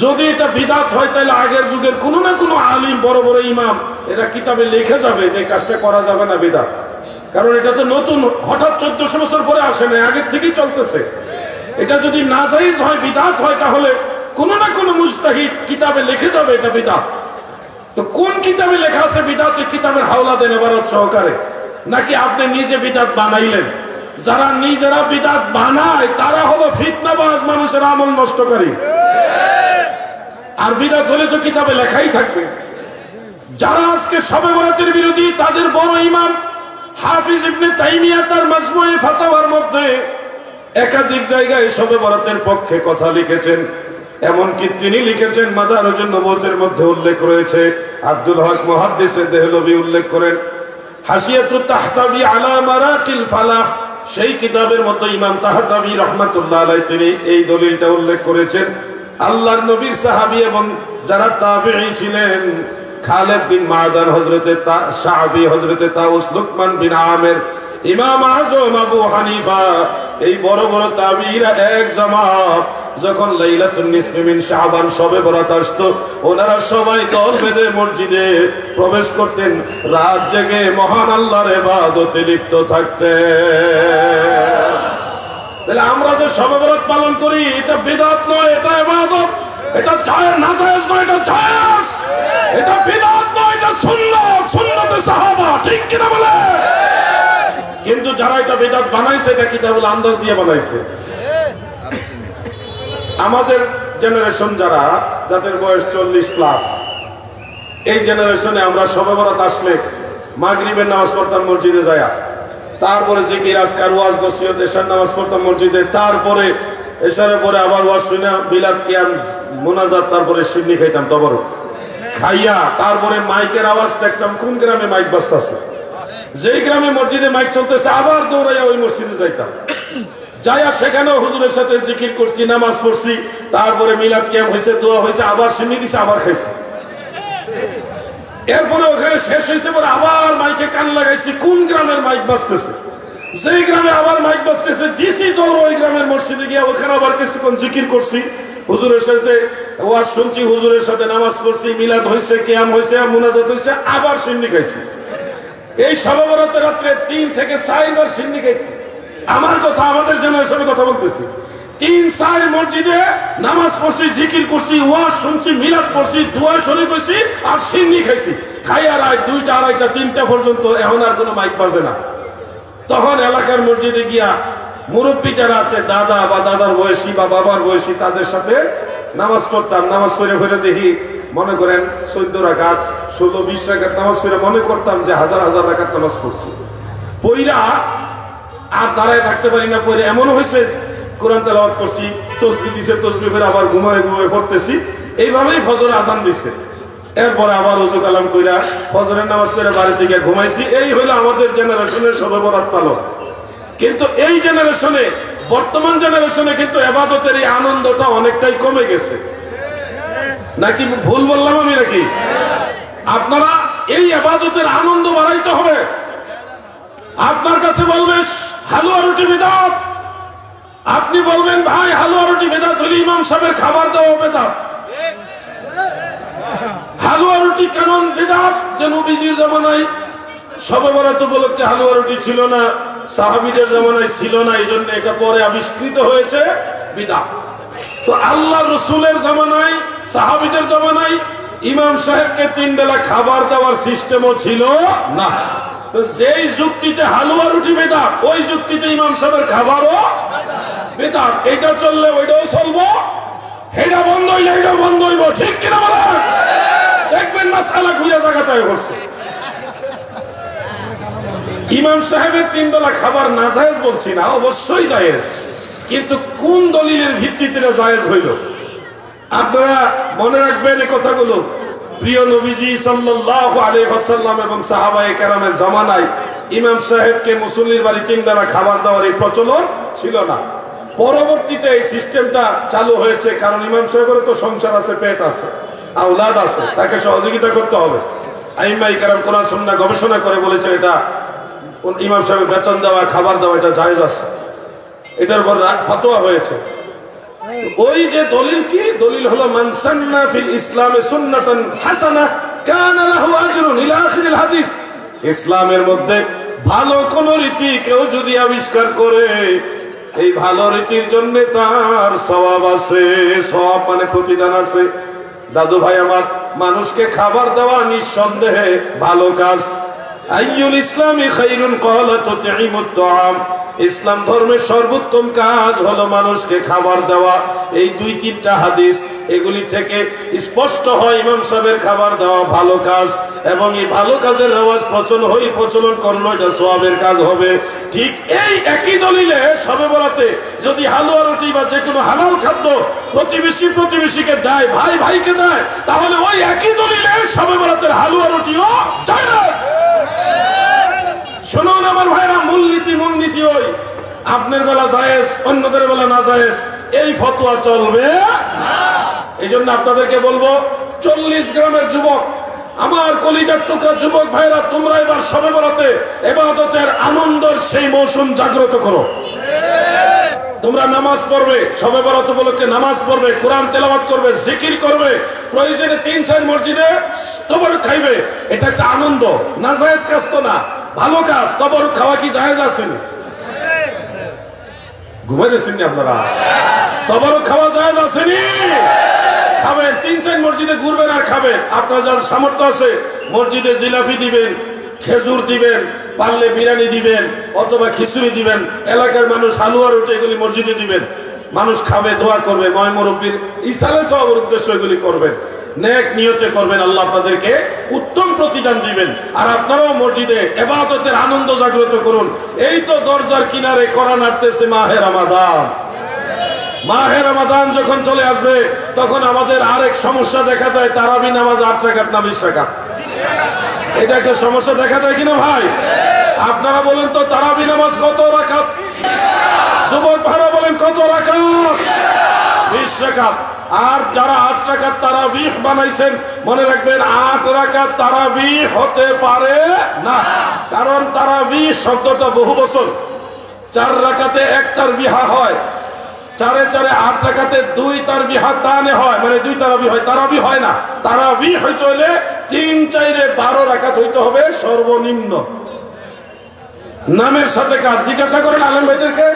A: যদি এটা বিদআত হয় তাহলে আগের যুগের কোনো না কোনো আলিম, বড় বড় ইমাম, এরা কিতাবে লিখে যাবে যে কাজটা করা যাবে না বিদআত। কারণ এটা তো নতুন, হঠাৎ 1400 বছর পরে আসে না, আগের থেকেই চলতেছে। এটা যদি নাজায়েজ হয়, বিদআত হয়, তাহলে কোনো না কোনো মুজতাহিদ কিতাবে লিখে যাবে এটা বিদআত। তো কোন কিতাবে লেখা আছে বিদআত? কিতাবের হাওলা দেন এবারত সহকারে, নাকি আপনি নিজে বিদআত বানাইলেন? যারা নিজেরা বিদআত বানায় তারা হলো ফিতনাবাজ, মানুষের আমল নষ্টকারী। আর বিদআত হলে তো কিতাবে লেখাই থাকবে। যারা আজকে শবে বরাতের বিরোধী, তাদের বড় ইমাম হাফিজ ইবনে তাইমিয়া তার মাজমুয়ে ফাতাওয়ার মধ্যে একাধিক জায়গায় শবে বরাতের পক্ষে কথা লিখেছেন। এমনকি তিনি লিখেছেন, মাদারুজুন নবুওয়াতের মধ্যে উল্লেখ রয়েছে, আব্দুল হক মুহাদ্দিসে দেহলভী উল্লেখ করেন, হাসিয়াতুত তাহতাবি আলা মারাকিল ফালাহ, সেই কিতাবের মধ্যে ইমাম তাহতাবি রাহমাতুল্লাহ আলাইহি তিনি এই দলিলটা উল্লেখ করেছেন। আল্লাহর নবীর সাহাবী এবং যারা তাবেঈ ছিলেন, খালিদ বিন মাদান, হযরতে শাআবী, হযরতে তাউস, লুকমান বিন আমির, ইমাম আযম আবু হানিফা, এই বড় বড় তাবেঈরা এক জামাত যখন লাইলাতুন নিসফি মিন শাবান শবে বরাত আসতো, ওনারা সবাই দল বেঁধে মসজিদে প্রবেশ করতেন, রাত জেগে মহান আল্লাহর ইবাদতে লিপ্ত থাকতেন। তাহলে আমরা যে শবে বরাত পালন করি, এটা বিদআত নয়, এটা ইবাদত। এটা জায়েজ না, জায়েজ নয়, এটা জায়েজ। এটা বিদআত নয়, এটা সুন্নাত, সুন্নতে সাহাবা। ঠিক কিনা বলে? কিন্তু যারা এটা বিদআত বানাইছে, এটা কিতাবুল আন্দাজ দিয়ে বানাইছে। আমাদের জেনারেশন যারা, যাদের বয়স 40+, এই জেনারেশনে আমরা শবে বরাত আসলে মাগরিবের নামাজ পড়তাম মসজিদে যায়া, তারপরে জিকির আজকার, ওয়াজ নসিহত, এশার নামাজ পড়তাম মসজিদে, তারপরে এশারের পরে আবার ওয়াজ শুনে বিলাত কিয়াম মুনাজাত, তারপরে সিন্নি খাইতাম তবর খাইয়া, তারপরে মাইকের আওয়াজ দেখতাম কোন গ্রামে মাইক বাজতাছে, যেই গ্রামে মসজিদে মাইক চলতেছে আবার দৌড়াইয়া ওই মসজিদে যাইতাম, যাইয়া সেখানেও হুজুরের সাথে জিকির করছি, নামাজ পড়ছি, তারপরে মিলাদ কিয়াম হয়েছে, দোয়া হয়েছে, আবার সিন্নি দিছে, আবার খাইছি। এরপরে ওখানে শেষ হয়েছে, পরে আবার মাইকে কান লাগাইছি কোন গ্রামের মাইক বাজতেছে, যেই গ্রামে আবার মাইক বাজতেছে দিছি দৌড় ওই গ্রামের মসজিদে গিয়া ওখানে আবার কিছুক্ষণ জিকির করছি, হুজুরের সাথে ওয়াজ শুনছি, হুজুরের সাথে নামাজ পড়ছি, মিলাদ হয়েছে, কিয়াম হয়েছে, মুনাজাত হয়েছে, আবার সিন্নি খাইছি। এই শবে বরাতের রাত্রে 3 থেকে 4 বার সিন্নি খাইছি। আমার কথা, আমাদের জেনারেশনের কথা বলতেছি। 3-4 মসজিদে নামাজ পড়ছি, জিকির করছি, ওয়াজ শুনছি, মিলাদ পড়ছি, দোয়া শরীফ হইছি, আর সিন্নি খাইছি। খাইয়া রাত 2টা, 2:30, 3টা পর্যন্ত। এখন আর কোনো মাইক বাজে না। তখন এলাকার মসজিদে গিয়া মুরব্বী যারা আছে, দাদা বা দাদার বয়সী বা বাবার বয়সী, তাদের সাথে নামাজ পড়তাম। নামাজ পড়ে ফিরে দেখি, মনে করেন 14 রাকাত, 16-20 রাকাত নামাজ পড়ে মনে করতাম যে হাজার হাজার রাকাত নামাজ পড়ছি। পইরা আর দাঁড়ায় থাকতে পারি না, পরে এমন হয়েছে কোরআন তেলাওয়াত করছি, তাসবিহ দিছে, তাসবিহ করে আবার ঘুমায় ঘুমায় পড়তেছি। এইভাবেই ফজর আজান দিছে, এরপরে আবার ওযু কালাম কইরা ফজরের নামাজ পড়ে বাড়িতে গিয়ে ঘুমাইছি। এই হলো আমাদের জেনারেশনের শবে বরাত পালন। কিন্তু এই জেনারেশনে, বর্তমান জেনারেশনে কিন্তু ইবাদতের এই আনন্দটা অনেকটাই কমে গেছে। নাকি ভুল বললাম আমি? নাকি আপনারা এই ইবাদতের আনন্দ বাড়াইতে হবে। আপনার কাছে বলবে হালুয়া রুটি বিদআত, আপনি বলবেন ভাই হালুয়া রুটি বিদআত হলে ইমাম সাহেবের খাবার দেওয়া বিদআত। হালুয়া রুটি কেমন বিদআত? যে নবীজির জামানায় শবে বরাত উপলক্ষে হালুয়া রুটি ছিল না, সাহাবীদের জামানায় ছিল না, এই জন্য এটা পরে আবিষ্কৃত হয়েছে বিদআত। তো আল্লাহ রসুলের জামানায়, সাহাবীদের জামানায় ইমাম সাহেবকে 3 বেলা খাবার দেওয়ার সিস্টেমও ছিল না। তো যেই যুক্তিতে হালুয়া রুটি বিদআত, ওই যুক্তিতে ইমাম সাহেবের খাবারও বেদাত। এটা চললে ওইটাও চলবো, এটা বন্ধ হইলে এটাও বন্ধ হইব, ঠিক কিনা বলেন? দেখবেন মাসআলা ঘুরে জায়গাটায় করছে। ইমাম সাহেবের 3 বেলা খাবার নাজায়েজ বলছি না, অবশ্যই জায়েজ, কিন্তু কোন দলিলের ভিত্তিতে জায়েজ হইল? আপনারা মনে রাখবেন এই কথাগুলো। প্রিয় নবীজি সাল্লাল্লাহু আলাইহি ওয়াসাল্লাম এবং সাহাবায়ে কেরামের জামানায় ইমাম সাহেবকে মুসল্লির বাড়ি 3 বেলা খাবার দেওয়ার এই প্রচলন ছিল না। পরবর্তীতে এই সিস্টেমটা চালু হয়েছে, কারণ ইমাম সাহেবেরও তো সংসার আছে, পেট আছে, আওলাদ আছে, তাকে সহযোগিতা করতে হবে। আইম্মায়ে কেরাম কোরআন সুন্নাহ গবেষণা করে বলেছে এটা ইমাম সাহেবের বেতন দেওয়া, খাবার দেওয়া এটা জায়েজ আছে। এটার উপর ফতোয়া হয়েছে। ওই যে দলিল কি? দলিল হলো মান সান্না ফিল ইসলামে সুন্নাতান হাসানাহ কানা লাহু আজরুন ইলা আখিরিল হাদিস। ইসলামের মধ্যে ভালো কোন রীতি কেউ যদি আবিষ্কার করে, এই ভালো রীতির জন্য তার সওয়াব আছে। সওয়াব মানে প্রতিদান আছে। দাদু ভাই আমার, মানুষকে খাবার দেওয়া নিঃসন্দেহে ভালো কাজ। আইয়ুল ইসলামি খায়রুন ক্বালা তুতঈমুত তাআম। ইসলাম ধর্মের সর্বোত্তম কাজ হলো মানুষকে খাবার দেওয়া। এই 2-3টা হাদিস এগুলি থেকে স্পষ্ট হয় ইমাম সাহেবের খাবার দেওয়া ভালো কাজ, এবং এই ভালো কাজের রেওয়াজ প্রচলন করলো এটা সওয়াবের কাজ হবে। ঠিক এই একই দলিলে শবে বরাতে যদি হালুয়া রুটি বা যে কোনো হালাল খাদ্য প্রতিবেশীকে দেয়, ভাই ভাইকে দেয়, তাহলে ওই একই দলিলে শবে বরাতের হালুয়া রুটিও জায়েজ। শুনুন আমার ভাইরা, মূলনীতি ওই আপনার বেলা জায়েজ, অন্যদের বেলা না জায়েজ, এই ফতোয়া চলবে না। এই জন্য আপনাদেরকে বলবো, 40 গ্রামের যুবক, আমার কলিজার টুকরা যুবক ভাইরা, তোমরা এবার শবে বরাতে ইবাদতের আনন্দের সেই মৌসুম জাগ্রত করো। তোমরা নামাজ পড়বে, শবে বরাত উপলক্ষে নামাজ পড়বে, কোরআন তেলাওয়াত করবে, জিকির করবে, প্রয়োজনে 3-4 মসজিদে তবরুক খাইবে। এটা একটা আনন্দ, না জায়েজ কাজ তো না, ভালো কাজ। তবরুক খাওয়া কি জায়েজ আছে? ঘুমাইছেন আপনারা? তবরুক খাওয়া জায়েজ আসেনি? খাবেন, 3-4 মসজিদে ঘুরবেন আর খাবেন। আপনার যার সামর্থ্য আছে মসজিদে জিলাপি দিবেন, খেজুর দিবেন, পারলে বিরিয়ানি দিবেন, অথবা খিচুড়ি দিবেন। এলাকার মানুষ হালুয়া রুটি এগুলি মসজিদে দিবেন, মানুষ খাবে, দোয়া করবে, ময় মুরব্বির ইসালে সওয়াবের উদ্দেশ্য এগুলি করবেন, নেক নিয়তে করবেন, আল্লাহ আপনাদেরকে উত্তম প্রতিদান দিবেন। আর আপনারাও মসজিদে ইবাদতের আনন্দ জাগ্রত করুন। এই তো দরজার কিনারে কোরআন নাড়তেছে মাহে রমাদান। মাহে রমাদান যখন চলে আসবে, তখন আমাদের আরেক সমস্যা দেখা দেয়, তারাবি নামাজ 8 রাকাত না 20 রাকাত। এটা একটা সমস্যা দেখা দেয় কিনা ভাই? আপনারা বলেন তো, তারাবি নামাজ কত রাকাত? যুবক ভাইরা বলেন কত রাকাত? 20 রাকাত। আর যারা 8 রাকাত তারাবিহ বানাইছেন, মনে রাখবেন 8 রাকাত তারাবিহ হতে পারে না, কারণ তারাবিহ শব্দটা বহু বচন। 4 রাকাতে 1 তারবিহা হয়, 4-4 8 রাকাতে 2 তারবিহা তানে হয়, মানে 2 তারাবি হয়, তারাবি হয় না। তারাবি হইতে হলে 3-4 12 রাকাত হইতে হবে সর্বনিম্ন। নামের সাথে কাজ। জিজ্ঞাসা করেন আলেম ভাইদেরকে,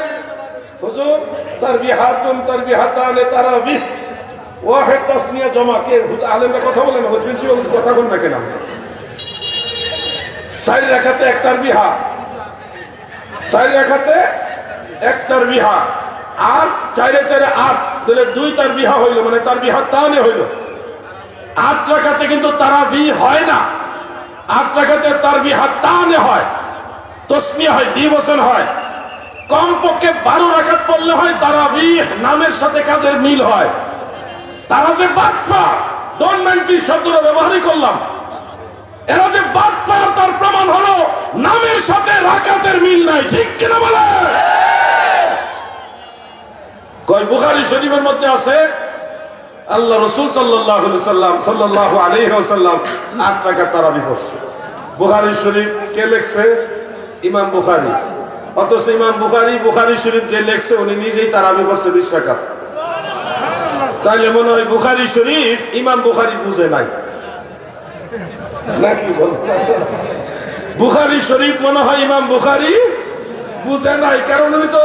A: হুজুর তারবিহাতুন তারবিহাতানে তারাবিহ ওয়াহিদ তাসনিয়া জমা কে? আলেমরা কথা বলেন, প্রিন্সিপাল কথা বলেন না কেন? 4 রাকাতে 1 তারবিহা, 4 রাকাতে 1 তারবিহা, আর 4-4 8 তাহলে 2 তারবিহা হইল, মানে তারবিহা তানে হইল। 8 রাকাতে কিন্তু তারাবি হয় না, 8 রাকাতে তারবিহা তানে হয়, তসনিয়া হয়, দ্বিবচন হয়। কমপক্ষে 12 রাকাত পড়লে হয় তারাবি, নামের সাথে কাজের মিল হয়। তারা যে বাটপার, ডোন্ট মাইন্ড প্লিজ শব্দটা ব্যবহারই করলাম, এরা যে বাটপার তার প্রমাণ হলো নামের সাথে রাকাতের মিল নাই, ঠিক কিনা বলে? কই বুখারী শরীফের মধ্যে আছে আল্লাহ রাসূল সাল্লাল্লাহু আলাইহি ওয়াসাল্লাম 8 রাকাত তারাবি পড়ছে। বুখারী শরীফ কে লিখছে? ইমাম বুখারী। অথচ ইমাম বুখারী শরীফ যে লিখছে উনি নিজেই তারাবি পড়ছে 20 রাকাত। তাইলে মনে হয় বুখারী শরীফ ইমাম বুখারী বুঝে নাই নাকি? বুখারী শরীফ মনে হয় ইমাম বুখারী বুঝে নাই, কারণ উনি তো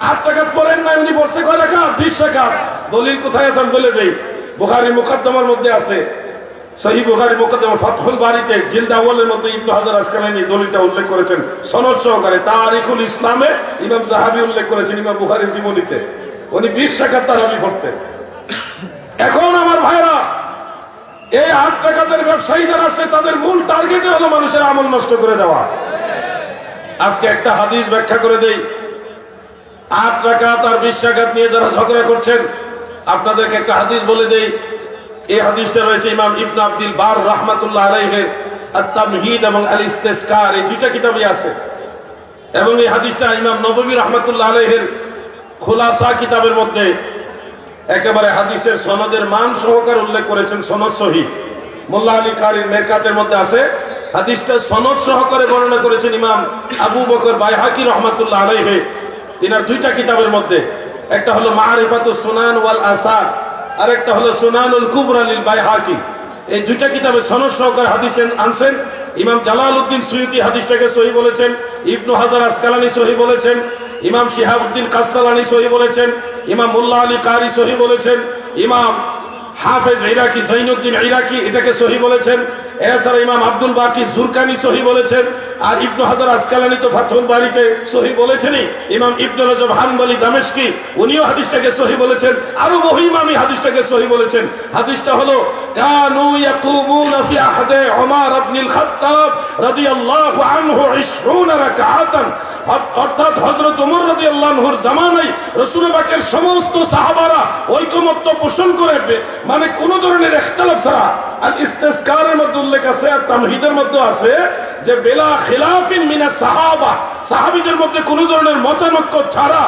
A: 8 রাকাত পড়েন নাই, উনি পড়ছে কয় রাকাত? 20 রাকাত। দলিল কোথায় আছে বলে দেই। বুখারী মুকদ্দমার মধ্যে আছে সহিহ বুখারী মুকদ্দমা ফাতহুল বারীতে জিলদ আউয়ালের মধ্যে ইবনে হাজার আসকালানী দলিলটা উল্লেখ করেছেন সনদ সহকারে। তারিখুল ইসলামে ইমাম যাহাবী উল্লেখ করেছেন ইমাম বুখারীর জীবনীতে, উনি 20 রাকাত তারাবি পড়তেন। এখন আমার ভাইরা, এই 8 রাকাতের ব্যবসায়ী যারা আছে তাদের মূল টার্গেটই হলো মানুষের আমল নষ্ট করে দেওয়া। আজকে একটা হাদিস ব্যাখ্যা করে দেই। 8 রাকাত আর 20 রাকাত নিয়ে যারা ঝগড়া করছেন, আপনাদেরকে একটা হাদিস বলে দেই। এই হাদিসটা রয়েছে ইমাম ইবনে আব্দুল বার রাহমাতুল্লাহ আলাইহির আত-তামহিদ এবং আল-ইস্তিসকার, এই দুইটা কিতাবে আছে। এবং এই হাদিসটা ইমাম নববী রাহমাতুল্লাহ আলাইহির খুলাসা কিতাবের মধ্যে একেবারে হাদিসের সনদের মান সহকারে উল্লেখ করেছেন, সনদ সহিহ। মোল্লা আলী কারীর মেরকাতের মধ্যে আছে। হাদিসটা সনদ সহকারে বর্ণনা করেছেন ইমাম আবু বকর বাইহাকি রাহমাতুল্লাহ আলাইহি তিনার দুইটা কিতাবের মধ্যে। একটা হলো মারিফাতুস সুনান ওয়াল আসার, আর একটা হলো সুনানুল কুবরা লিল বাইহাকি। এই দুইটা কিতাবে সনদ সহকারে হাদিস আনছেন। ইমাম জালালউদ্দিন সুয়ুতি হাদিসটাকে সহিহ বলেছেন, ইবনু হাজার আসকালানী সহিহ বলেছেন, ইমাম শিহাবউদ্দিন কাসতালানী সহিহ বলেছেন, ইমাম মোল্লা আলী কারি সহিহ বলেছেন, ইমাম হাফেজ ইরাকি জাইনুদ্দিন ইরাকি এটাকে সহিহ বলেছেন, এছাড়া ইমাম আব্দুল বাকি জুরকানি সহিহ বলেছেন, আর ইবনু হাজার আসকালানী তো ফাতহুল বারীতে সহিহ বলেছেনই। ইমাম ইবনে রজব হানবলী দামেশকি উনিও হাদিসটাকে সহিহ বলেছেন, আরো বহু ইমামই হাদিসটাকে সহিহ বলেছেন। হাদিসটা হলো কানু ইয়াকুমুনা ফি আহদে ওমর ইবনুল খাত্তাব রাদিয়াল্লাহু আনহু 20 রাকাতান, অর্থাৎ হযরত ওমর রাদিয়াল্লাহু আনহুর জামানায় রাসূল পাকের সমস্ত সাহাবারা ঐকমত্য পোষণ করে, মানে কোন ধরনের ইখতিলাফ ছাড়া। আল ইস্তিসকারের মধ্যে উল্লেখ আছে, আর তামহিদের মধ্যে আছে যে বেলা খিলাফিন মিনাস সাহাবা, সাহাবীদের মধ্যে কোন ধরনের মতানৈক্য ছাড়া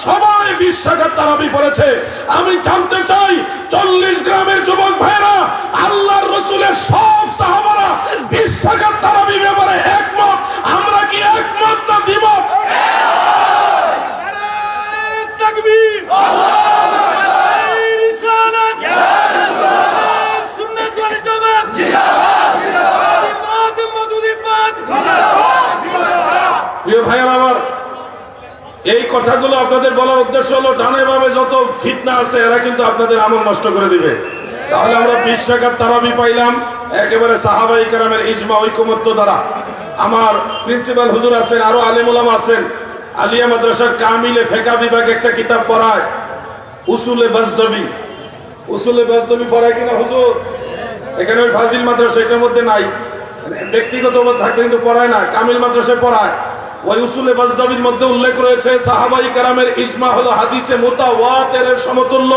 A: সবাই 20 রাকাত তারাবি পড়েছে। আমি জানতে চাই 40 গ্রামের যুবক ভাইরা, আল্লাহর রাসূলের সব সাহাবারা 20 রাকাত তারাবি ব্যাপারে একমত, আমরা কি একমত না দ্বিমত? নারে তাকবীর, আল্লাহু আকবার, রিসালাত, ইয়া রাসূলুল্লাহ, সুন্নাত ওয়াল জামাত, জিন্দাবাদ জিন্দাবাদ, ইমাদ মওদুদিবাদ, জিন্দাবাদ জিন্দাবাদ। প্রিয় ভাইরা আমার, এই কথাগুলো আপনাদের বলার উদ্দেশ্য হলো ডানে বামে যত ফিতনা আছে এরা কিন্তু আপনাদের আমল নষ্ট করে দিবে। তাহলে আমরা 20 রাকাত তারাবি পাইলাম একেবারে সাহাবায়ে কেরামের ইজমা ঐকমত্য দ্বারা। আমার প্রিন্সিপাল হুজুর আছেন, আরো আলেম ওলামা আছেন, আলিয়া মাদ্রাসার কামিলে ফিকহ বিভাগে একটা কিতাব পড়ায়, উসুলে বাজদাবি। উসুলে বাজদাবি পড়ায় কিনা হুজুর? এখানে ওই ফাজিল মাদ্রাসা এটার মধ্যে নাই, ব্যক্তিগত থাকলে কিন্তু পড়ায় না, কামিল মাদ্রাসায় পড়ায়। ওই উসুলে বাজদাবির মধ্যে উল্লেখ রয়েছে সাহাবায়ে কেরামের ইজমা হলো হাদিসে মুতাওয়াতিরের সমতুল্য।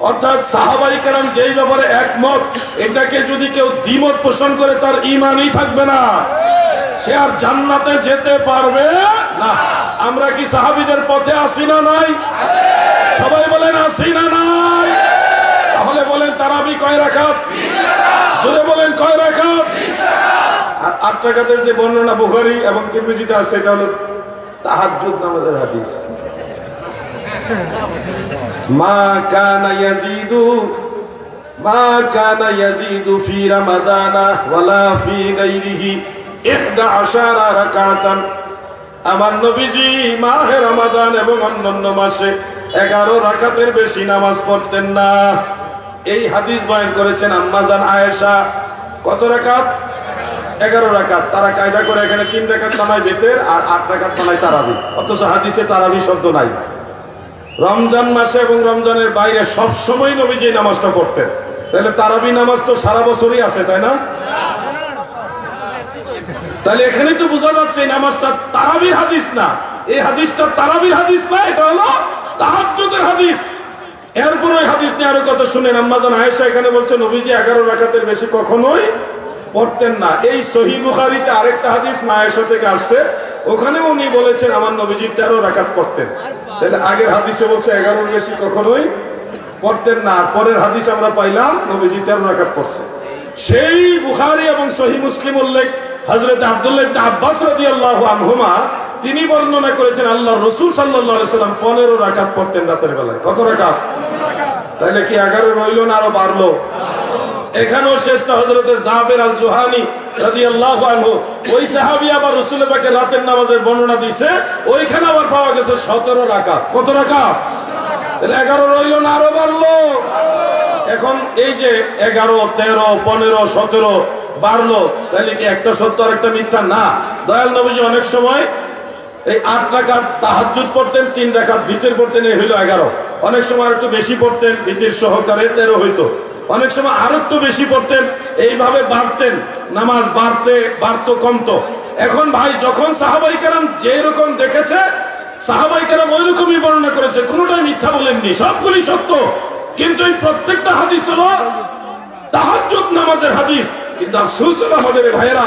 A: অর্থাৎ সাহাবায়ে কেরাম যেই ব্যাপারে একমত, এটাকে যদি কেউ দ্বিমত পোষণ করে তার ঈমানই থাকবে না, সে আর জান্নাতে যেতে পারবে না। আমরা কি সাহাবীদের পথে আছি না নাই? সবাই বলেন আছি না নাই? তাহলে বলেন তারাবি কয় রাকাত? 20 রাকাত। জোরে বলেন কয় রাকাত? 20 রাকাত। আর 8 রাকাতের যে বর্ণনা বুখারী এবং তিরমিজিতে আছে এটা হলো তাহাজ্জুদ নামাজের হাদিস। মা কানা ইয়াজিদু ফি রামাদানা ওয়ালা ফি গায়রিহি 11 রাকাতান। আমার নবীজি মাহে রমাদান এবং অন্যান্য মাসে 11 রাকাতের বেশি নামাজ পড়তেন না। এই হাদিস বয়ান করেছেন আম্মা জান আয়েশা। কত রাকাত? 11 রাকাত। তারা কায়দা করে এখানে 3 রাকাত নামায় বেতের আর 8 রাকাত নামায় তারাবি, অথচ হাদিসে তারাবি শব্দ নাই। রমজান মাসে এবং রমজানের বাইরে সব সময় নবীজি নামাজটা পড়তেন। তাহলে তারাবি নামাজ তো সারা বছরই আছে, তাই না? তাহলে এখানে তো বোঝা যাচ্ছে এই নামাজটা তারাবির হাদিস না, এই হাদিসটা তারাবির হাদিস না, এটা হলো তাহাজ্জুদের হাদিস। এরপর ওই হাদিস নিয়ে আরো কথা শুনেন। আম্মা জান আয়েশা এখানে বলছে নবীজি 11 রাকাতের বেশি কখনোই পড়তেন না। এই সহিহ বুখারীতে আরেকটা হাদিস মা আয়েশা থেকে আসছে, ওখানে উনি বলেছেন আমার নবীজি 13 রাকাত পড়তেন। তাহলে আগের হাদিসে বলছে 11 বেশি কখনোই পড়তেন না, আর পরের হাদিস আমরা পাইলাম নবীজি 13 রাকাত পড়ছেন। সেই বুখারী এবং সহিহ মুসলিম উল্লেখ হযরত আব্দুল্লাহ ইবনে আব্বাস রাদিয়াল্লাহু আনহুমা তিনি বর্ণনা করেছেন আল্লাহর রাসূল সাল্লাল্লাহু আলাইহি সাল্লাম 15 রাকাত পড়তেন রাতের বেলায়। কত রাকাত? তাহলে কি 11 রইল না আরো বাড়লো? এখানেও শেষটা হযরত জাবের আল জুহানি রাদিয়াল্লাহু আনহু, ওই সাহাবী আবার রাসূল পাকের রাতের নামাজের বর্ণনা দিয়েছে, ওইখানে আবার পাওয়া গেছে 17 রাকাত। কত রাকাত? তাহলে 11 রইল না আরো বাড়লো? এখন এই যে 11, 13, 15, 17 বাড়লো, তাহলে কি একটা সত্য আর একটা মিথ্যা? না। দয়াল নবীজি অনেক সময় এই 8 রাকাত তাহাজ্জুদ পড়তেন, 3 রাকাত ভিতর পড়তেন, এই হইল 11। অনেক সময় একটু বেশি পড়তেন ভিতর সহকারে, 13 হইতো। অনেক সময় আরো একটু বেশি পড়তেন, এইভাবে বাড়তেন, নামাজ বাড়তো কমতো। এখন ভাই যখন সাহাবাই কেরাম যেরকম দেখেছে, সাহাবাই কেরাম ওই রকমই বর্ণনা করেছে, কোনোটাই মিথ্যা বলেননি, সবগুলি সত্য। কিন্তু এই প্রত্যেকটা হাদিস হলো তাহাজ্জুদ নামাজের হাদিস। কিন্তু আফসোস হলো আমাদের ভাইয়েরা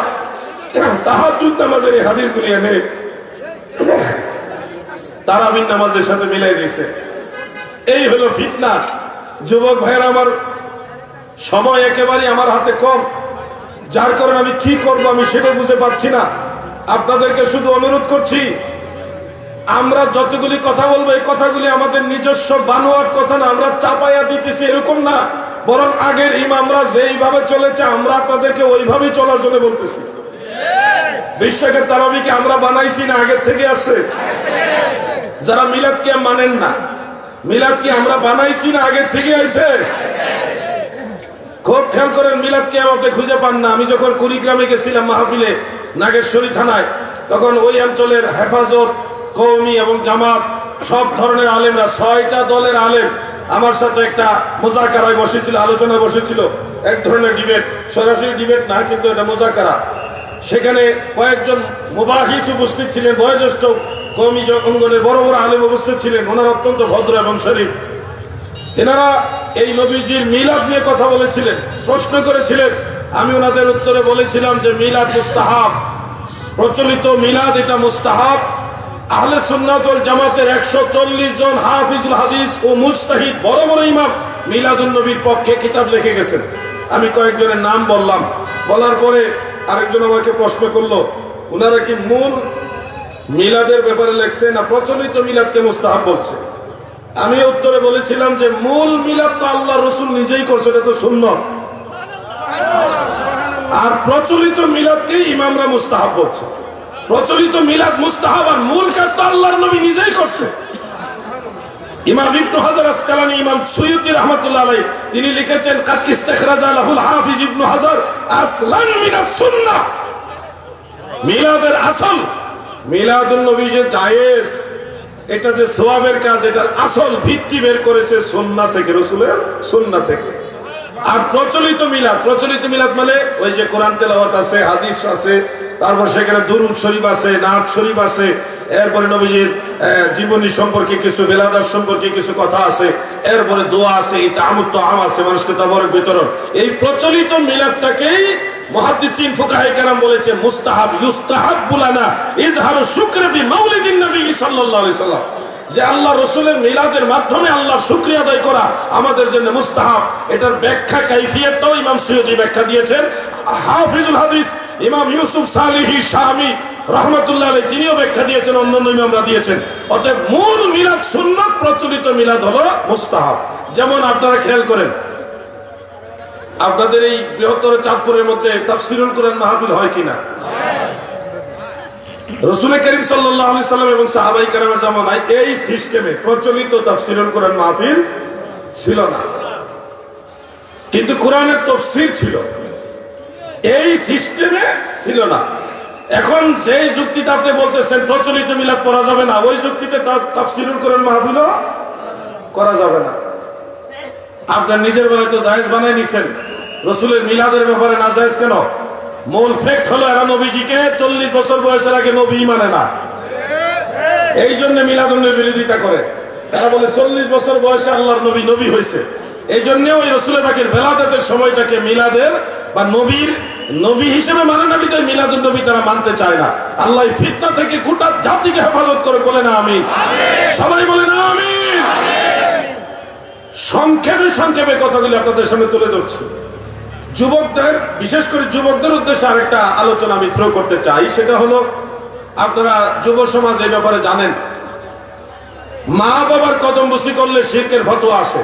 A: তাহাজ্জুদ নামাজের এই হাদিসগুলি এনে তারাবির নামাজের সাথে মিলাই দিয়েছে। এই হলো ফিতনা। যুবক ভাইয়েরা, আমার সময় একেবারে আমার হাতে কম, যার কারণে আমি কি করব আমি সেটা বুঝে পাচ্ছি না। আপনাদেরকে শুধু অনুরোধ করছি, আমরা যতগুলি কথা বলবো এই কথাগুলি আমাদের নিজস্ব বানোয়াট কথা না, আমরা চাপাইয়া দিতেছি এরকম না, বরং আগের ইমামরা যেইভাবে চলেছে আমরা আপনাদেরকে ওইভাবেই চলার জন্য বলতেছি। বিশ্বাসের তারাবিকে আমরা বানাইছি না, আগের থেকে আসছে। যারা মিলাদকে মানেন না, মিলাদকে আমরা বানাইছি না, আগের থেকে আইছে। খুব খেয়াল করেন, মিলাদকে আপনি খুঁজে পান না। আমি যখন কুড়িগ্রামে গেছিলাম মাহফিলে নাগেশ্বরী থানায়, তখন ওই অঞ্চলের হেফাজত, কওমি এবং জামাত সব ধরনের আলেমরা, 6টা দলের আলেম আমার সাথে একটা মুজাকারায় বসেছিল, আলোচনায় বসেছিল। এক ধরনের ডিবেট, সরাসরি ডিবেট না, কিন্তু এটা মুজাকারা। সেখানে কয়েকজন মুবাহিস উপস্থিত ছিলেন, বয়োজ্যেষ্ঠ কওমি অঙ্গনের বড় বড় আলেম উপস্থিত ছিলেন। ওনারা অত্যন্ত ভদ্র এবং শরীফ। এনারা এই নবীজির মিলাদ নিয়ে কথা বলেছিলেন, প্রশ্ন করেছিলেন। আমি ওনাদের উত্তরে বলেছিলাম যে মিলাদ মুস্তাহাব, প্রচলিত মিলাদ এটা মুস্তাহাব। আহলে সুন্নাত ওয়াল জামাতের 140 জন হাফিজুল হাদিস ও মুজতাহিদ বড় বড় ইমাম মিলাদুন নবীর পক্ষে কিতাব লিখে গেছেন। আমি কয়েকজনের নাম বললাম, বলার পরে আরেকজন আমাকে প্রশ্ন করলো, ওনারা কি মূল মিলাদের ব্যাপারে লেখছে না প্রচলিত মিলাদকে মুস্তাহাব বলছে? আমি উত্তরে বলেছিলাম যে মূল মিলাদ তো আল্লাহ রসুল নিজেই করছে, এটা তো সুন্নাত। আর প্রচলিত মিলাদকেই ইমামরা মুস্তাহাব বলছে। প্রচলিত মিলাদ মুস্তাহাব, আর মূল কাজ তো আল্লাহর নবী নিজেই করছে। ইমাম ইবনে হাজার আসকালানী, ইমাম সুয়ুতী রাহমাতুল্লাহ আলাইহি, তিনি লিখেছেন কাদ ইস্তিখরাজা লাহুল হাফিজ ইবনে হাজার আসলান মিনাস সুন্নাহ। মিলাদের আসল, মিলাদুন নবী যে জায়েজ, এটা যে সওয়াবের কাজ, এটার আসল ভিত্তি বের করেছে সুন্নাহ থেকে, রাসূলের সুন্নাহ থেকে। আর প্রচলিত মিলাদ মানে ওই যে কোরআন তেলাওয়াত আছে, হাদিস আছে, তারপর সেখানে দুরূদ শরীফ আছে, নাত শরীফ আছে, এরপরে নবীজির জীবনী সম্পর্কে কিছু, বেলাদাত সম্পর্কে কিছু কথা আছে, এরপরে দোয়া আছে, এটা আমুত আম আছে, মানুষকে তাবারক বিতরণ। এই প্রচলিত মিলাদটাকেই মুহাদ্দিসিন ফুকাহায়ে কেরাম বলেছে মুস্তাহাব, ইউস্তাহাব্বু লানা ইজহারু শুকর বিমাউলিদিন নবী সাল্লাল্লাহু আলাইহি সাল্লাম, যে আল্লাহ রসুলের মিলাদের মাধ্যমে আল্লাহর শুকরিয়া আদায় করা আমাদের জন্য মুস্তাহাব। এটার ব্যাখ্যা কাইফিয়াতটাও ইমাম সুয়ুতী ব্যাখ্যা দিয়েছেন। হাফিজুল হাদিস ইমাম ইউসুফ সালিহি শামি রাহমাতুল্লাহ আলাইহি, তিনিও ব্যাখ্যা দিয়েছেন, অন্যান্য ইমামরা দিয়েছেন। অতএব মূল মিলাদ সুন্নাত, প্রচলিত মিলাদ হলো মুস্তাহাব। যেমন আপনারা খেয়াল করেন, আপনাদের এই বৃহত্তর চাঁদপুরের মধ্যে তাফসীরুল কুরআন মাহফিল হয় কিনা? রাসূল করিম সাল্লাল্লাহু আলাইহি সাল্লাম এবং সাহাবায়ে কেরামের জামানায় এই সিস্টেমে প্রচলিত তাফসীরুল কুরআন মাহফিল ছিল না, কিন্তু কোরআনের তাফসীর ছিল, এই সিস্টেমে ছিল না। এখন যে যুক্তিটা আপনি বলতেছেন প্রচলিত মিলাদ পড়া যাবে না, ওই যুক্তিতে তাফসীরুল কুরআন মাহফিল করা যাবে না। আপনার নিজের বেলায় তো জায়েজ বানাই নিছেন, রাসূলের মিলাদের ব্যাপারে না জায়েজ কেন? মূল ফ্যাক্ট হলো এরা নবীজিকে 40 বছর বয়সের আগে নবী মানে না, এই জন্য মিলাদুন নবীর বিরোধিতা করে। তারা বলে 40 বছর বয়সে আল্লাহর নবী নবী হয়েছে, এই জন্য ওই রাসূলের পাকের বেলাদাতের সময়টাকে মিলাদের বা নবীর নবী হিসেবে মানে না, বিধায় মিলাদুন নবী তারা মানতে চায় না। আল্লাহ ফিতনা থেকে গোটা জাতিকে হেফাজত করে, বলে না আমিন, সবাই বলে না আমিন। সংক্ষেপে কথাগুলি আপনাদের সামনে তুলে ধরছি। যুবকদের, বিশেষ করে যুবকদের উদ্দেশ্যে আরেকটা আলোচনা আমি থ্রো করতে চাই, সেটা হলো আপনারা যুব সমাজ এই ব্যাপারে জানেন, মা বাবার কদম বুসি করলে শিরকের ফতোয়া আসে,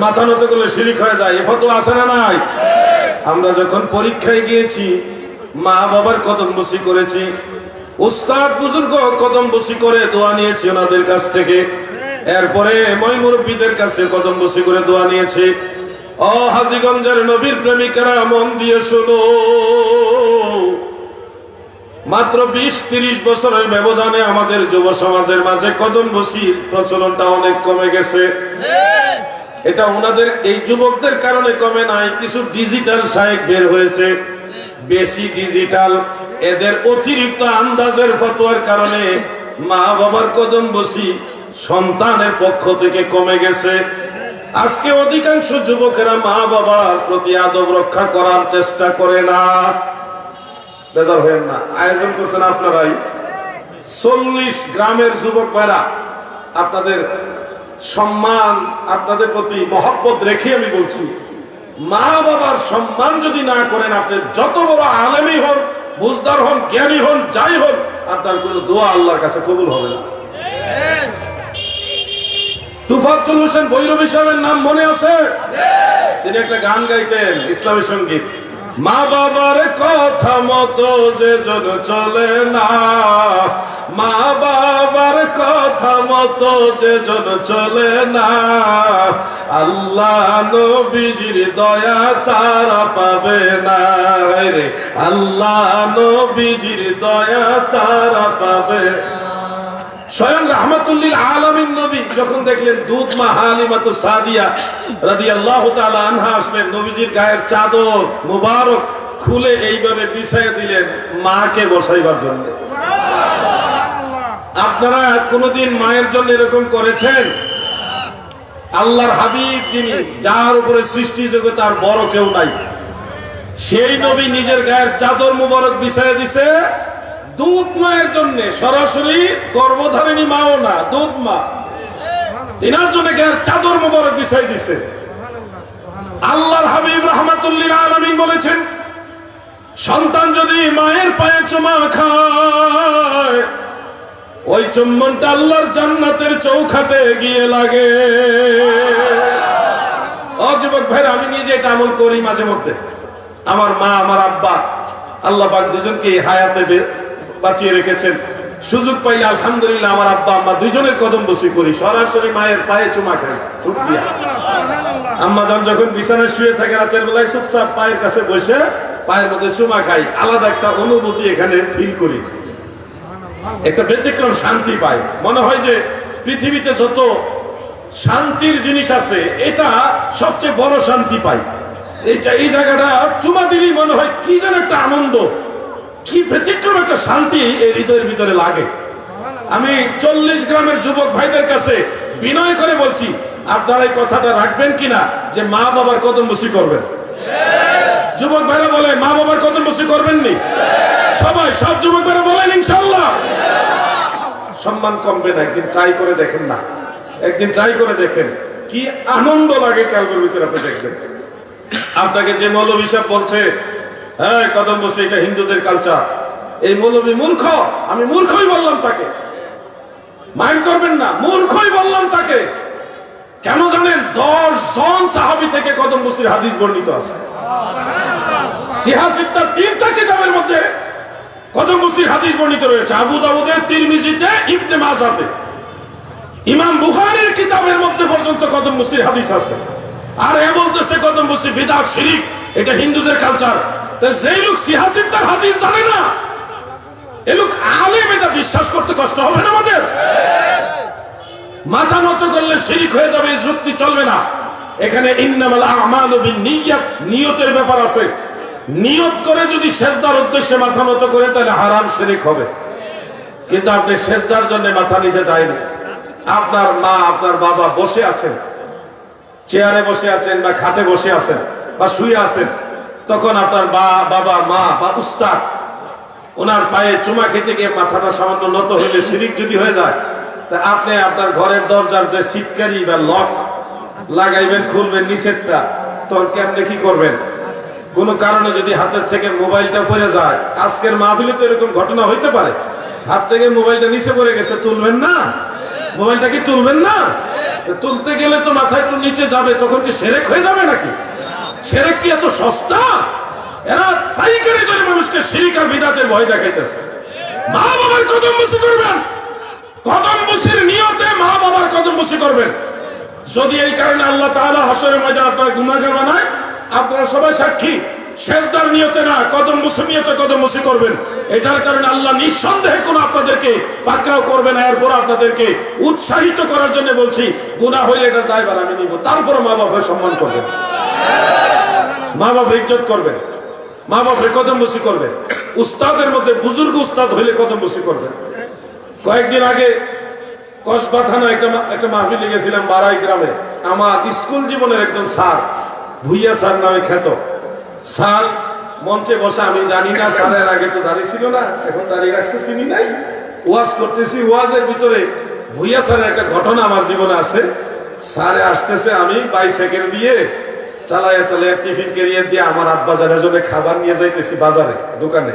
A: মাথা নত করলে শিরিক হয়ে যায়, এই ফতোয়া আসে না নাই? আমরা যখন পরীক্ষায় গিয়েছি মা বাবার কদম বুসি করেছি, উস্তাদ বুজুর্গ কদম বুসি করে দোয়া নিয়েছি ওনাদের কাছ থেকে, এরপরে মই মুরব্বীদের কাছে কদম বসি করে দোয়া নিয়েছি। ও হাজীগঞ্জের নবীর প্রেমিকারা মন দিয়ে শোনো, মাত্র 20-30 বছরের ব্যবধানে আমাদের যুব সমাজের মাঝে কদম বসির প্রচলনটা অনেক কমে গেছে। এটা ওনাদের এই যুবকদের কারণে কমে নাই, কিছু ডিজিটাল শায়েখ বের হয়েছে, বেশি ডিজিটাল, এদের অতিরিক্ত আন্দাজের ফতোয়ার কারণে মা বাবার কদম বসি সন্তানের পক্ষ থেকে কমে গেছে। আজকে অধিকাংশ যুবকেরা মা বাবার প্রতি আদব রক্ষা করার চেষ্টা করে না। বেজার হয়েন না, আয়োজন করছেন আপনারাই। 40 গ্রামের যুবক ভাইরা, আপনাদের সম্মান, আপনাদের প্রতি মহব্বত রেখে আমি বলছি, মা বাবার সম্মান যদি না করেন, আপনি যত বড় আলেমই হন, বুঝদার হন, জ্ঞানী হন, যাই হন, আপনার কোনো দোয়া আল্লাহর কাছে কবুল হবে না। তুফাজ্জল হোসেন ভৈরবী সাহেবের নাম মনে আছে? তিনি একটা গান গাইতেন, ইসলামী সঙ্গীত। মা বাবার কথা মতো যে জন চলে না, মা বাবার কথা মতো যে জন চলে না, আল্লাহ নবীজির দয়া তারা পাবে না রে, আল্লাহ নবীজির দয়া তারা পাবে। স্বয়ং রাহমাতুল্লিল আলামিন নবী যখন দেখলেন দুধ মা হালিমাতু সাদিয়া রাদিয়াল্লাহু তাআলা আনহা আসলেন, নবীজির গায়ের চাদর মুবারক খুলে এইভাবে বিছাইয়া দিলেন মাকে বসাইবার জন্য। আপনারা কোনদিন মায়ের জন্য এরকম করেছেন? আল্লাহর হাবিব যিনি, যার উপরে সৃষ্টি জগতে আর বড় কেউ নাই, সেই নবী নিজের গায়ের চাদর মুবারক বিছাইয়া দিছে দুধ মায়ের জন্য। সরাসরি গর্ভধারিণী মাও না, দুধ মা, তিনার জন্য গায়ের চাদর মুবারক বিছাই দিছে। আল্লাহর হাবিব রাহমাতুল্লিল আলামিন বলেছেন, সন্তান যদি মায়ের পায়ে চুমা খায়, ওই চুম্বনটা আল্লাহর জান্নাতের চৌখাটে গিয়ে লাগে। ও যুবক ভাইরা, আমি নিজে এটা আমল করি মাঝে মধ্যে। আমার মা, আমার আব্বা, আল্লাহ পাক দুজনকে হায়াতে বাঁচিয়ে রেখেছেন। সুযোগ পাইলে আলহামদুলিল্লাহ আমার আব্বা আম্মা দুইজনের কদম বসি করি, সরাসরি মায়ের পায়ে চুমা খাই। আম্মা জান যখন বিছানায় শুয়ে থাকে রাতের বেলায়, চুপচাপ পায়ের কাছে বসে পায়ের মধ্যে চুমা খাই। আলাদা একটা অনুভূতি এখানে ফিল করি, একটা ব্যতিক্রম শান্তি পাই। মনে হয় যে পৃথিবীতে যত শান্তির জিনিস আছে, এটা সবচেয়ে বড় শান্তি পাই। এই জায়গাটা চুমা দিলেই মনে হয় কি যেন একটা আনন্দ, কি ব্যতিক্রম একটা শান্তি এই হৃদয়ের ভিতরে লাগে। আমি 40 গ্রামের যুবক ভাইদের কাছে বিনয় করে বলছি, আপনারা এই কথাটা রাখবেন কিনা যে মা বাবার কদম বসি করবেন? যুবক ভাইরা বলে মা বাবার কদম বসি করবেন নি? সবাই, সব যুবক ভাইরা বলেন ইনশাআল্লাহ। সম্মান কমবে না, একদিন ট্রাই করে দেখেন না, একদিন ট্রাই করে দেখেন কি আনন্দ লাগে কালবের ভিতরে। আপনি দেখবেন, আপনাকে যে মৌলভী সাহেব বলছে হ্যাঁ কদম বসে এটা হিন্দুদের কালচার, এই মৌলভী মূর্খ, আমি মূর্খই বললাম তাকে, মাইন্ড করবেন না, মূর্খই বললাম তাকে। কেন জানেন? 10 জন সাহাবী থেকে কদম বসির হাদিস বর্ণিত আছে। সিহাসিত্তা 3টা কিতাবের মধ্যে কদম বসির হাদিস বর্ণিত রয়েছে। আবু দাউদে, তিরমিজিতে, ইবনে মাজাতে, ইমাম বুখারীর কিতাবের মধ্যে পর্যন্ত কদম বসির হাদিস আছে। আর এ বলতেছে কদম বসি বিদআত, শিরক, এটা হিন্দুদের কালচার। যেই লোক সিহাসিত্তার হাদিস জানে না, এ লোক আলেম, এটা বিশ্বাস করতে কষ্ট হবে না আমাদের? মাথা নত করলে শিরক হয়ে যাবে, এই যুক্তি চলবে না। এখানে ইন্নামাল আমালু বিন্নিয়াত, নিয়তের ব্যাপার আছে। নিয়ত করে যদি সেজদার উদ্দেশ্যে মাথা নত করে, তাহলে হারাম শিরক হবে। কিন্তু আপনি সেজদার জন্য মাথা নিচে যায়নি, আপনার মা, আপনার বাবা বসে আছেন, চেয়ারে বসে আছেন বা খাটে বসে আছেন বা শুয়ে আছেন, তখন আপনার বাবা, মা বা উস্তাদ ওনার পায়ে চুমা খেতে গিয়ে মাথাটা সামান্য নত হইলে শিরক যদি হয়ে যায়, তা আপনি আপনার ঘরের দরজার যে সিটকারি বা লক লাগাইবেন, খুলবেন নিচেরটা, তখন কেমনে কি করবেন? কোনো কারণে যদি হাতের থেকে মোবাইলটা পড়ে যায়, আজকের মাহফিলে তো এরকম ঘটনা হইতে পারে, হাত থেকে মোবাইলটা নিচে পড়ে গেছে, তুলবেন না? মোবাইলটা কি তুলবেন না? তুলতে গেলে তো মাথা একটু নিচে যাবে, তখন কি শিরক হয়ে যাবে নাকি? শিরক কি এত সস্তা? এরা পাইকারি করে মানুষকে শিরক আর বিদআতের ভয় দেখাইতেছে। মা বাবার কদম বসি করবেন, কদম বুসির নিয়তে মা বাবার কদম বুসি করবেন। যদি এই কারণে আল্লাহ তাআলা হাসরের ময়দানে আপনার গুনাহগার বানায়, আপনারা সবাই সাক্ষী, সেজদার নিয়তে না, কদম বুসি নিয়তে কদম বুসি করবেন। এটার কারণে আল্লাহ নিঃসন্দেহে কোনো আপনাদেরকে পাকড়াও করবে না। এরপর আপনাদেরকে উৎসাহিত করার জন্য বলছি, গুনাহ হইলে এটার দায়ভার আমি নিব। তারপরে মা বাবার সম্মান করবেন, মা বাবার ইজ্জত করবেন, মা বাবার কদম বুসি করবেন। উস্তাদের মধ্যে বুজুর্গ উস্তাদ হইলে কদম বুসি করবেন। কয়েকদিন আগে কসবা থানা একটা মাহফিলে গেছিলাম বারাই গ্রামে। আমার স্কুল জীবনের একজন স্যার, ভুইয়া স্যার নামে খ্যাত স্যার, মঞ্চে বসে, আমি জানি না স্যারের আগে তো দাঁড়িয়ে ছিল না, এখন দাঁড়িয়ে রাখছে চিনি নাই, ওয়াজ করতেছি। ওয়াজের ভিতরে ভুইয়া স্যারের একটা ঘটনা আমার জীবনে আছে। স্যারে আসতেছে, আমি বাইসাইকেল দিয়ে চালাইয়া টিফিন ক্যারিয়ার দিয়ে আমার আব্বা জানের জন্য খাবার নিয়ে যাইতেছি বাজারে, দোকানে।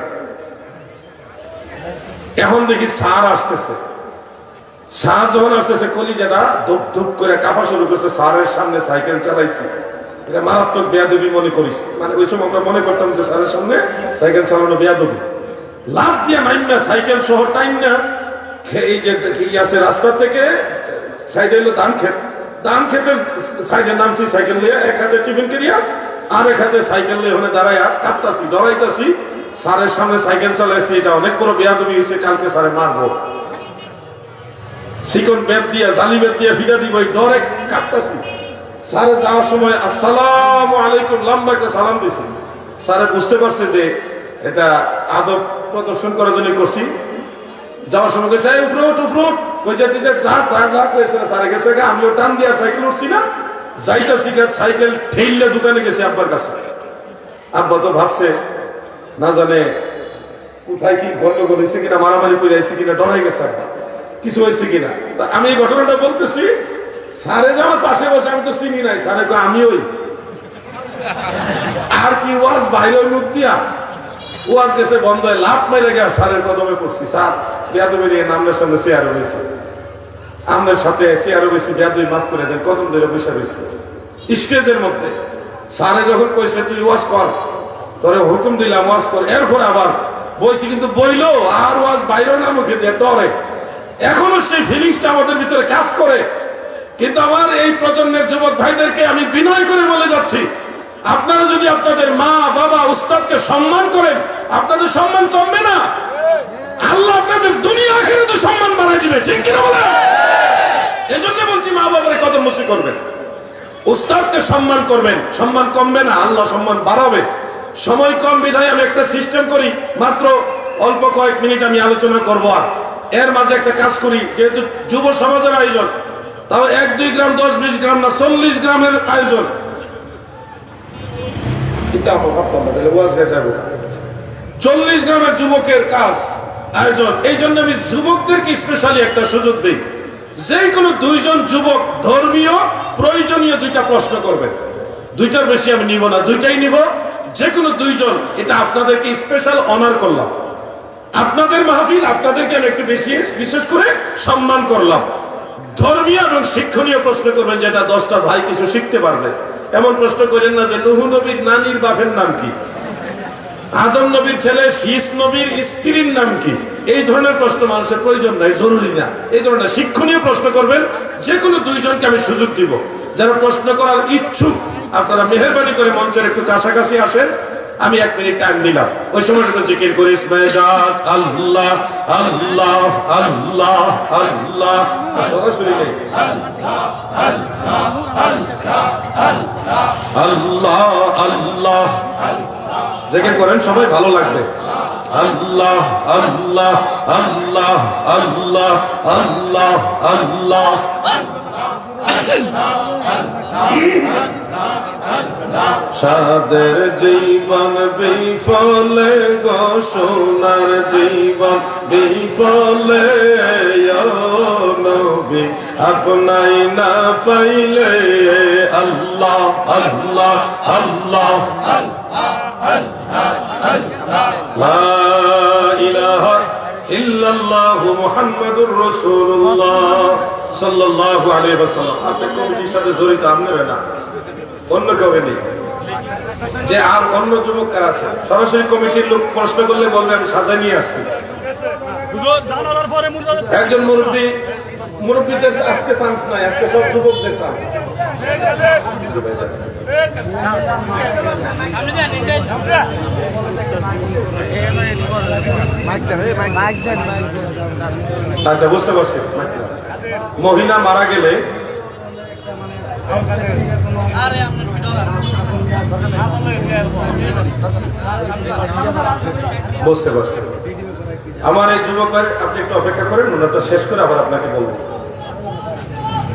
A: এখন দেখি স্যার আসতেছে। স্যার যখন আসতেছে, কলিজাটা ধুপ ধুপ করে কাঁপা শুরু করছে। স্যারের সামনে সাইকেল চালাইছি, এটা মারাত্মক বেয়াদবি মনে করিস। মানে ওই সময় আমরা মনে করতাম যে স্যারের সামনে সাইকেল চালানো বেয়াদবি। লাভ দিয়ে মাইন্না সাইকেল সহ টাইম না, এই যে আছে রাস্তা থেকে সাইডে হলো ধান খেতের সাইডে নামছি সাইকেল নিয়ে, এক হাতে টিফিন ক্যারিয়ার আর এক হাতে সাইকেল নিয়ে ওখানে দাঁড়াইয়া কাঁপতাছি, ডরাইতাছি। স্যারের সামনে সাইকেল চালাইছি, এটা অনেক বড় বেয়াদবি হয়েছে, কালকে স্যারে মারবো। চিকন বেদ দিয়া, জালি বেদ দিয়া ফিটা দিব, ডরে কাঁপতাছি। স্যারে যাওয়ার সময় আসসালামু আলাইকুম লম্বা একটা সালাম দিছি। স্যারে বুঝতে পারছে যে এটা আদব প্রদর্শন করার জন্য করছি। যাওয়ার সময় গেছে উফরুট কই যেতে যে স্যারে গেছে, আমিও টান দিয়া সাইকেল উঠছি না, যাইতাছি সাইকেল ঠেললে দোকানে গেছে আব্বার কাছে। আব্বা তো ভাবছে না জানে কোথায় কি গন্ডগোল হয়েছে কিনা, মারামারি করে আইছে কিনা, ডরাই গেছে আব্বা, কিছু হয়েছে কিনা। আমি এই ঘটনাটা বলতেছি, স্যারে যে আমার পাশে বসে, আমি তো চিনি নাই। স্যারে কয় আমি ওই আর কি ওয়াজ বাইরে মুখ দিয়া ওয়াজ গেছে বন্ধ হয়ে লাভ মেরে গেছে, স্যারের কদমে পড়ছি। স্যার বেয়াদবি নিয়ে নামের সামনে চেয়ারে রয়েছে, আমাদের সাথে চেয়ারে বেশি বেয়াদবি মাফ করে দেন, কদম ধরে বসে রয়েছে স্টেজের মধ্যে। স্যারে যখন কইছে তুই ওয়াজ কর, তোরে হুকুম দিলাম ওয়াজ কর, এরপর আবার বইছি, কিন্তু বইলো আর ওয়াজ বাইরে না মুখে দিয়ে ডরে। এখনো সেই ফিলিংসটা আমাদের ভিতরে কাজ করে। কিন্তু আমার এই প্রজন্মের যুবক ভাইদেরকে আমি বিনয় করে বলে যাচ্ছি, আপনারা যদি আপনাদের মা বাবা উস্তাদকে সম্মান করেন, আপনাদের সম্মান কমবে না। আল্লাহ আপনাদের দুনিয়া আখিরাতে সম্মান বাড়াই দিবে, ঠিক কিনা বলেন? এজন্য বলছি মা বাবার কদম মুসি করবেন, উস্তাদকে সম্মান করবেন, সম্মান কমবে না, আল্লাহ সম্মান বাড়াবে। সময় কম বিধায় আমি একটা সিস্টেম করি, মাত্র অল্প কয়েক মিনিট আমি আলোচনা করবো। আর এর মাঝে একটা কাজ করি, যেহেতু যুব সমাজের আয়োজন, তাও 1-2 গ্রাম 10-20 গ্রাম না 40 গ্রামের আয়োজন। 40 গ্রামের যুবকের কাজ আয়োজন। এই জন্য আমি যুবকদেরকে স্পেশালি একটা সুযোগ দিই, যে কোনো 2 জন যুবক ধর্মীয় প্রয়োজনীয় 2টা প্রশ্ন করবেন। 2টার বেশি আমি নিব না, 2টাই নিব, যে কোনো 2 জন। এটা আপনাদেরকে স্পেশাল অনার করলাম, আপনাদের মাহফিল, আপনাদেরকে আমি একটু বেশি বিশেষ করে সম্মান করলাম। ধর্মীয় এবং শিক্ষণীয় প্রশ্ন করবেন, যেটা 10টা ভাই কিছু শিখতে পারবে। এমন প্রশ্ন করেন না যে নূহ নবীর নানির বাপের নাম কি, আদম নবীর ছেলে শীষ নবীর স্ত্রীর নাম কি। এই ধরনের প্রশ্ন মানুষের প্রয়োজন নাই, জরুরি না। এই ধরনের শিক্ষণীয় প্রশ্ন করবেন, যে কোনো 2 জনকে আমি সুযোগ দিব। যারা প্রশ্ন করার ইচ্ছুক, আপনারা মেহেরবানি করে মঞ্চের একটু কাছাকাছি আসেন, আমি 1 মিনিট টাইম দিলাম। ওই সময়টুকু জিকির করি, ইসমাইজাত আল্লাহ আল্লাহ আল্লাহ আল্লাহ, সরাসরি নেই, আল্লাহ আল্লাহ জিকির করেন, সবাই ভালো লাগবে। আল্লাহ আল্লাহ আল্লাহ আল্লাহ আল্লাহ আল্লাহ। সাদের জীবন বিফলে গো, সোনার জীবন বিফলে, নবী আপনাই না পাইলে। আল্লাহ আল্লাহ আল্লাহ লা ইলাহা ইল্লাল্লাহু মুহাম্মাদুর রাসূলুল্লাহ সাল্লাল্লাহু আলাইহি ওয়াসাল্লাম। আপনি কমিটির সাথে জড়িত, আপনারা না, অন্য কেউ নেই। যে আর অন্য যুবক আছে, সরাসরি কমিটির লোক প্রশ্ন করলে বলবে আমি সাজা নিয়ে আসছি। একজন মুরব্বীদের আজকে চান্স নাই, আজকে সব যুবকদের চান্স। আচ্ছা, বুঝতে পারছি। মহিলা মারা গেলে বুঝতে পারছি। আমার এই যুবক ভাই, আপনি একটু অপেক্ষা করেন, ওনারটা শেষ করে আবার আপনাকে বলবো।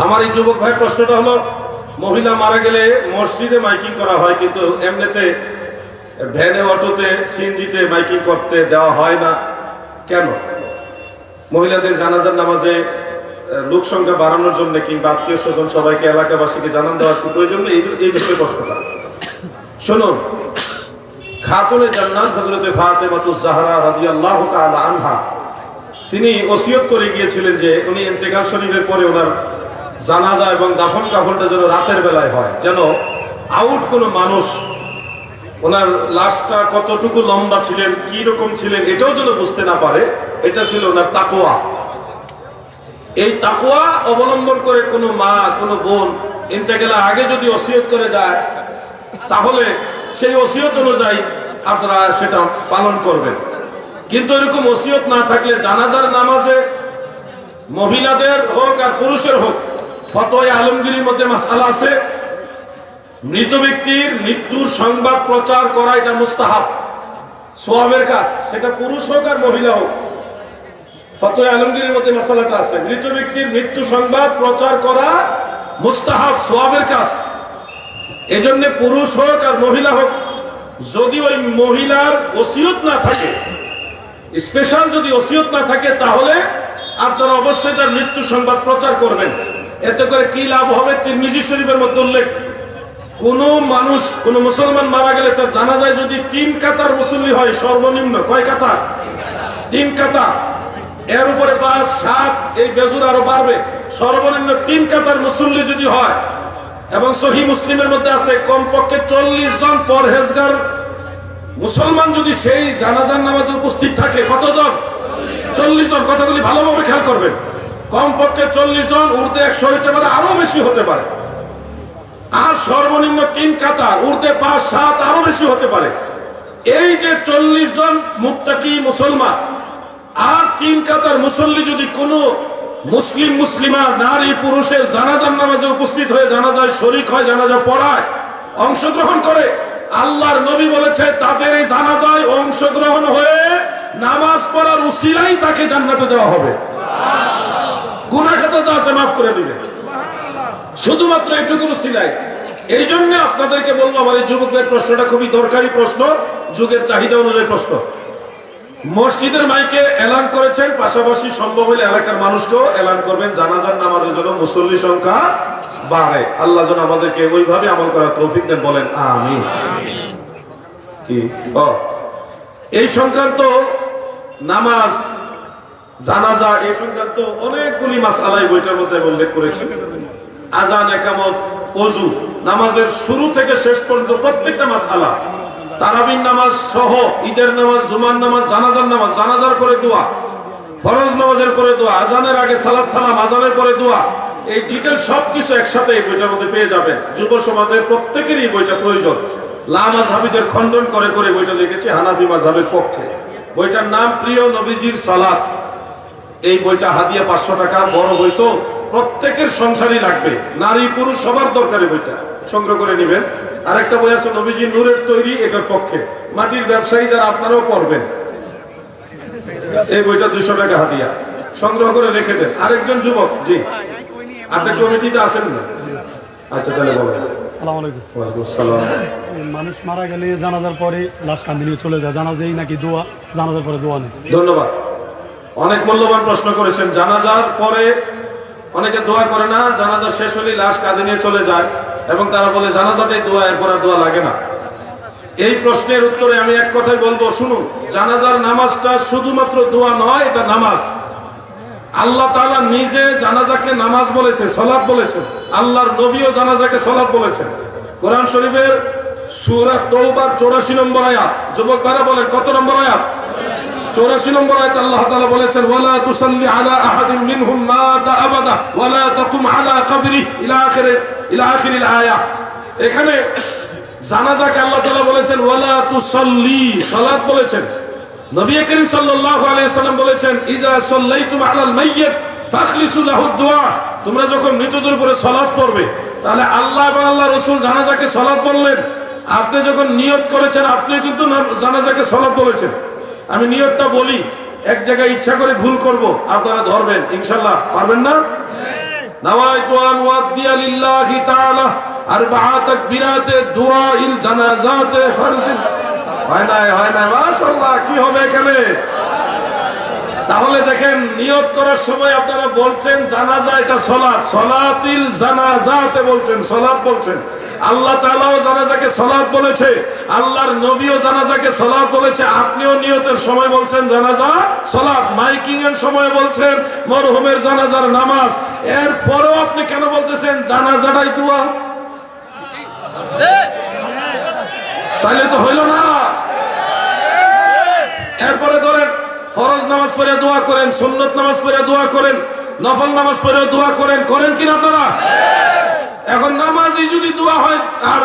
A: আমার এই যুবক ভাইয়ের প্রশ্নটা হলো, মহিলা মারা গেলে মসজিদে মাইকিং করা হয়, কিন্তু এমনিতে ভ্যানে, অটোতে, সিএনজিতে মাইকিং করতে দেওয়া হয় না কেন? মহিলাদের জানাজার নামাজে লোক সংখ্যা বাড়ানোর জন্য কিংবা আত্মীয় স্বজন সবাইকে, এলাকাবাসীকে জানান দেওয়ার প্রয়োজন নেই, এই বিষয়ে প্রশ্নটা শুনুন। খাতুনে জান্নাত হযরতে ফাতেমাতুজ জাহরা রাদিয়াল্লাহু তাআলা আনহা, তিনি ওসিয়ত করে গিয়েছিলেন যে উনি ইন্তেকাল শরীফের পরে ওনার জানাজা এবং দাফন কাফনটা যেন রাতের বেলায় হয়, যেন আউট কোনো মানুষ ওনার লাশটা কতটুকু লম্বা ছিলেন, কি রকম ছিলেন, এটাও যেন বুঝতে না পারে। এটা ছিল ওনার তাকওয়া। এই তাকওয়া অবলম্বন করে কোনো মা, কোনো বোন ইন্তেকালের আগে যদি ওসিয়ত করে যায়, তাহলে সেই ওসিয়ত অনুযায়ী আপনারা সেটা পালন করবেন। কিন্তু এরকম ওসিয়ত না থাকলে জানাজার নামাজে মহিলাদের হোক আর পুরুষের হোক, ফতোয়া আলমগীরের মধ্যে মাসআলা আছে। মৃত ব্যক্তির মৃত্যুর সংবাদ প্রচার করা এটা মুস্তাহাব, সওয়াবের কাজ, সেটা পুরুষ হোক আর মহিলা হোক। ফতোয়া আলমগীরের মধ্যে মাসআলাটা আছে, মৃত ব্যক্তির মৃত্যু সংবাদ প্রচার করা মুস্তাহাব, সওয়াবের কাজ। এজন্য পুরুষ হোক আর মহিলা হোক, যদি ওই মহিলার ওসিয়ত না থাকে, স্পেশাল যদি ওসিয়ত না থাকে, তাহলে আপনারা অবশ্যই তার মৃত্যু সংবাদ প্রচার করবেন। এতে করে কি লাভ হবে? তিরমিজি শরীফের মধ্যে উল্লেখ, কোন মানুষ, কোন মুসলমান মারা গেলে তার জানাজায় যদি 3 কাতার মুসল্লি হয়, সর্বনিম্ন কয় কাতার? 3 কাতার, এর উপরে 5, 7, এই বেজুর আরো বাড়বে, সর্বনিম্ন 3 কাতার মুসল্লি যদি হয়, এবং সহিহ মুসলিমের মধ্যে আছে কমপক্ষে 40 জন পরহেজগার মুসলমান যদি সেই জানাজার নামাজে উপস্থিত থাকে, কতজন? 40 জন। কথাগুলি ভালোভাবে খেয়াল করবেন। কমপক্ষে 40 জন, ঊর্ধ্বে 100 হতে পারে, আরো বেশি হতে পারে। আর সর্বনিম্ন 3 কাতার, ঊর্ধ্বে 5, 7, আরো বেশি হতে পারে। এই যে 40 জন মুত্তাকি মুসলমান আর 3 কাতার মুসল্লি যদি কোনো মুসলিম মুসলিমা নারী পুরুষের জানাজার নামাজে উপস্থিত হয়ে জানাজায় শরীক হয়, জানাজা পড়ায়, অংশগ্রহণ করে, আল্লাহর নবী বলেছে তাদের এই জানাজায় অংশগ্রহণ হয়ে নামাজ পড়ার উসিলাই তাকে জান্নাতে দেওয়া হবে। গুনাহ খাতা যা আছে মাফ করে দিবে, শুধুমাত্র এইটুকু উসিলাই। এই জন্য আপনাদেরকে বলবো, আমার এই যুবকদের প্রশ্নটা খুবই দরকারি প্রশ্ন, যুগের চাহিদা অনুযায়ী প্রশ্ন। মসজিদের মাইকে এলান করেছেন, পাশাপাশি সম্ভব হলে এলাকার মানুষকেও এলান করবেন, জানাজার নামাজের জন্য মুসল্লি সংখ্যা বাড়ে। আল্লাহ যেন আমাদেরকে ওইভাবে আমল করার তৌফিক দেন, বলেন আমিন। কি এই সংক্রান্ত নামাজ, জানাজা, এই সংক্রান্ত অনেকগুলি মাসআলা এই বইটার মধ্যে উল্লেখ করেছেন। আযান, ইকামত, ওযু, নামাজের শুরু থেকে শেষ পর্যন্ত প্রত্যেকটা মাসআলা, তারাবির নামাজ সহ, ঈদের নামাজ, জুমার নামাজ, জানাজার নামাজ, জানাজার পরে দোয়া, ফরজ নামাজের পরে দোয়া, আজানের আগে সালাত সালাম, আজানের পরে দোয়া, এই ডিটেল সবকিছু একসাথে এই বইটার মধ্যে পেয়ে যাবেন। যুব সমাজের প্রত্যেকেরই বইটা প্রয়োজন। লা মাযহাবীদের খণ্ডন করে করে বইটা লিখেছে হানাফি মাযহাবের পক্ষে। বইটার নাম প্রিয় নবীজির সালাত। এই বইটা হাদিয়া 500 টাকা, বড় বই তো প্রত্যেকের সংসারই লাগবে, নারী পুরুষ সবার দরকারি, বইটা সংগ্রহ করে নেবেন। আরেকটা বই আছে নবীজির নূরের তৈরি, এটার পক্ষে, মাটির ব্যবসায়ী যারা, আপনারাও পড়বেন। এই বইটা 200 টাকা হাদিয়া, সংগ্রহ করে রেখে দেন। আরেকজন যুবক, জি আপনি কমিটিতে আছেন না? আচ্ছা, তাহলে বলেন।
B: আসসালামু আলাইকুম। ওয়ালাইকুম আসসালাম। মানুষ মারা গেলে জানাজার পরে লাশ কাঁধে নিয়ে চলে যায়, জানাজাই নাকি দোয়া, জানাজার পরে দোয়া নেই?
A: ধন্যবাদ, অনেক মূল্যবান প্রশ্ন করেছেন। জানাজার পরে অনেকে দোয়া করে না, জানাজা শেষ হলে লাশ কাঁধে নিয়ে চলে যায় এবং তারা বলে জানাজাটাই দোয়া, এরপর আর দোয়া লাগে না। এই প্রশ্নের উত্তরে আমি এক কথাই বলবো, শুনুন, জানাজার নামাজটা শুধুমাত্র দোয়া নয়, এটা নামাজ। আল্লাহ তাআলা নিজে জানাজাকে নামাজ বলেছে, সালাত বলেছেন। আল্লাহর নবীও জানাজাকে সালাত বলেছেন। কোরআন শরীফের সূরা তাওবার 84 নম্বর আয়াত, যুবক ভাইরা বলেন কত নম্বর আয়াত? 84 নম্বর আয়াতে আল্লাহ তাআলা বলেছেন ওয়ালা তুসাল্লি আলা আহাদিন মিনহুম মাতা আবাদা ওয়ালা তাকুম আলা কবরি ইলা আখিরিল আয়াহ। এখানে জানাজাকে আল্লাহ তাআলা বলেছেন ওয়ালা তুসাল্লি, সালাত বলেছেন। নবী করিম সাল্লাল্লাহু আলাইহি সাল্লাম বলেছেন ইজা সাল্লাইতুম আলাল মাইয়্যিত ফাখলিসু লাহু দুআ, তোমরা যখন মৃতদের উপরে সালাত পড়বে, তাহলে আল্লাহ এবং আল্লাহ রাসূল জানাজাকে সালাত বললেন। আপনি যখন নিয়ত করেছেন আপনি কিন্তু জানাজাকে সালাত বলেছেন। আমি নিয়তটা বলি, এক জায়গায় ইচ্ছা করে ভুল করব, আপনারা ধরবেন ইনশাআল্লাহ, পারবেন না? নাওয়াইতু আন ওয়াদিয়া লিল্লাহি তাআলা আরবাআ তাকবীরাতে দুআইল জানাজাতে ফরজ। হয় না মাশাআল্লাহ, কি হবে এখানে? তাহলে দেখেন নিয়ত করার সময় আপনারা বলছেন জানাজা এটা সালাত, সালাতিল জানাজাতে বলছেন, সালাত বলছেন। আল্লাহ তাআলাও জানাজাকে সালাত বলেছে, আল্লাহর নবীও জানাজাকে সালাত বলেছে। আপনিও নিয়তের সময় বলছেন জানাজা সালাত, মাইকিং এর সময় বলছেন মরহুমের জানাজার নামাজ। এরপরেও আপনি কেন বলতেছেন জানাজাটাই দোয়া? তাহলে তো হইল না। এরপরে ধরেন ফরজ নামাজ পড়ে দোয়া করেন, সুন্নত নামাজ পড়ে দোয়া করেন, নফল নামাজ পড়ে দোয়া করেন, করেন কিনা আপনারা? এখন নামাজই যদি দোয়া হয় আর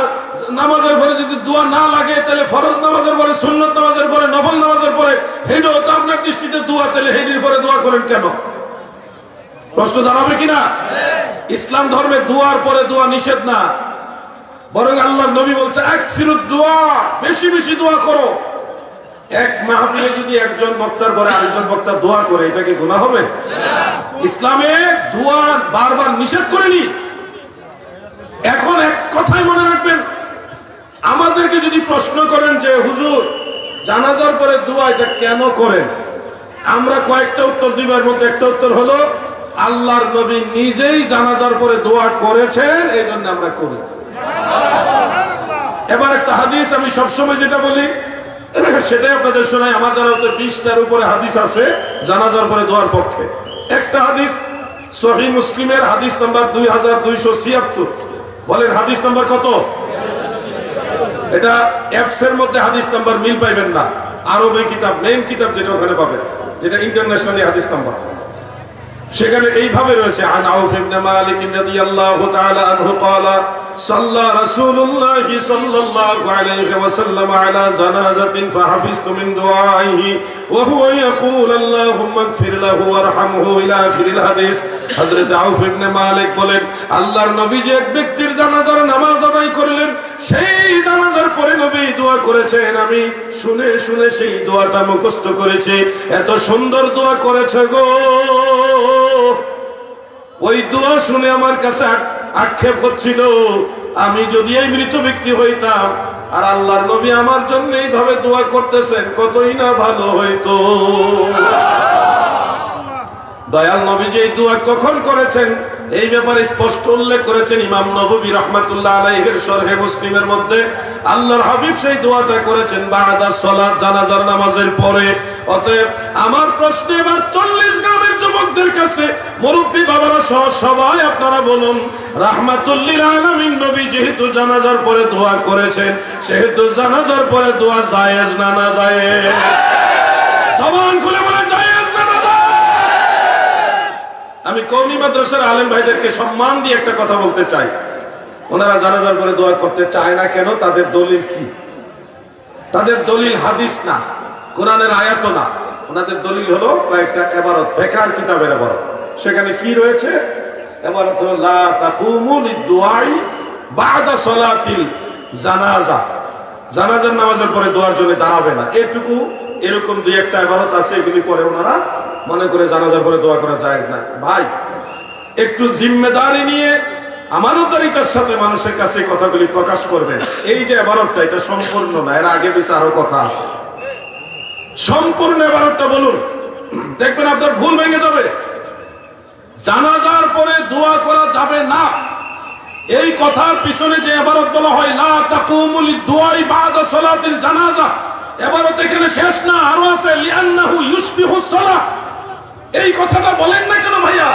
A: নামাজের পরে যদি দোয়া না লাগে, তাহলে ফরজ নামাজের পরে, সুন্নত নামাজের পরে, নফল নামাজের পরে হেডও তো আপনার দৃষ্টিতে দোয়া, তাহলে হেডির পরে দোয়া করেন কেন? প্রশ্ন দাঁড়াবে কিনা? ইসলাম ধর্মে দোয়ার পরে দোয়া নিষেধ না, বরং আল্লাহর নবী বলছে আকসিরুদ দোয়া, বেশি বেশি দোয়া করো। এক মাহফিলে যদি একজন বক্তার পরে আরেকজন বক্তা দোয়া করে, এটা কি গুনাহ হবে? ইসলামে দোয়া বারবার নিষেধ করেনি। এখন এক কথাই মনে রাখবেন, আমাদেরকে যদি প্রশ্ন করেন যে হুজুর জানাজার পরে দোয়া এটা কেন করেন, আমরা কয়েকটা উত্তর দিবার মধ্যে একটা উত্তর হলো আল্লাহর নবী নিজেই জানাজার পরে দোয়া করেছেন, এই জন্য আমরা করি। এবার একটা হাদিস আমি সবসময় যেটা বলি সেটাই আপনাদের শোনাই। আমার জানা মতে 20টার উপরে হাদিস আছে জানাজার পরে দোয়ার পক্ষে। একটা হাদিস সহিহ মুসলিমের হাদিস নাম্বার 2276। বলেন হাদিস নাম্বার কত? এটা অ্যাপস এর মধ্যে হাদিস নাম্বার মিল পাইবেন না, আরবি কিতাব, মেইন কিতাব যেটা ওখানে পাবেন, যেটা ইন্টারন্যাশনালি হাদিস নাম্বার, সেখানে এইভাবে রয়েছে আন আউফ ইবনে মালিক রাদিয়াল্লাহু তাআলা আনহু قال صلى رسول الله صلى الله عليه وسلم على جنازة فحفظت من دعائه وهو يقول اللهم اغفر له وارحمه الى اخر الحديث। হযরত আউফ ইবনে মালিক বলেন আল্লাহর নবী যে এক ব্যক্তির জানাজার নামাজ আদায় করলেন, সেই জানাজার পরে নবী দোয়া করেছেন, আমি শুনে শুনে সেই দোয়াটা মুখস্থ করেছি। এত সুন্দর দোয়া করেছে গো, ওই দোয়া শুনে আমার কাছে আক্ষেপ হচ্ছিল, আমি যদি এই মৃত ব্যক্তি হইতাম আর আল্লাহর নবী আমার জন্য এইভাবে দোয়া করতেছেন, কতই না ভালো হইতো। দয়াল নবী যে এই দোয়া কখন করেছেন এই ব্যাপারে স্পষ্ট উল্লেখ করেছেন ইমাম নববী রাহমাতুল্লাহ আলাইহির শরহে মুসলিমের মধ্যে। আল্লাহর হাবিব সেই দোয়াটা করেছেন বাদা সালাত, জানাজার নামাজের পরে। অতএব আমার প্রশ্ন এবার 40 গ্রামের যুবকদের কাছে, মুরব্বী বাবারা সহ সবাই আপনারা বলুন, রাহমাতুল লিল আলামিন নবী যেহেতু জানাজার পরে দোয়া করেছেন, সেহেতু জানাজার পরে দোয়া জায়েজ না না জায়েজ? জবান খুলে বলেন জায়েজ না না জায়েজ? আমি কওমি মাদ্রাসার আলেম ভাইদেরকে সম্মান দিয়ে একটা কথা বলতে চাই, ওনারা জানাজার পরে দোয়া করতে চায় না কেন? তাদের দলিল কি? তাদের দলিল হাদিস না, কোরআনের আয়াত না, ওনাদের দলিল হলো কয়েকটা ইবারত, ফিকহ কিতাবের ইবারত। সেখানে কি রয়েছে? ইবারত হলো লা তাকুমু লিদ-দুআই বাদা সালাতিল জানাজা, জানাজার নামাজের পরে দোয়ার জন্য দাঁড়াবে না, এটুকু। এরকম দুই একটা ইবারত আছে, এগুলি পরে ওনারা মনে করে জানাজার পরে দোয়া করা জায়েজ না। ভাই একটু জিম্মেদারি নিয়ে আমানতদারিতার সাথে মানুষের কাছে কথাগুলি প্রকাশ করবেন। এই যে ইবারতটা, এটা সম্পূর্ণ না, এর আগে পিছে আরো কথা আছে। সম্পূর্ণ ইবারতটা বলুন, দেখবেন আপনার ভুল ভেঙে যাবে। জানাজার পরে দোয়া করা যাবে না, এই কথার পিছনে যে ইবারত বলা হয় লা তাকুমু লিদ-দুআই বাদা সালাতিল জানাজা, ইবারত এখানে শেষ না, আরো আছে লিআন্নাহু ইউশবিহুস সালাহ। এই কথাটা বলেন না কেন ভাইয়া?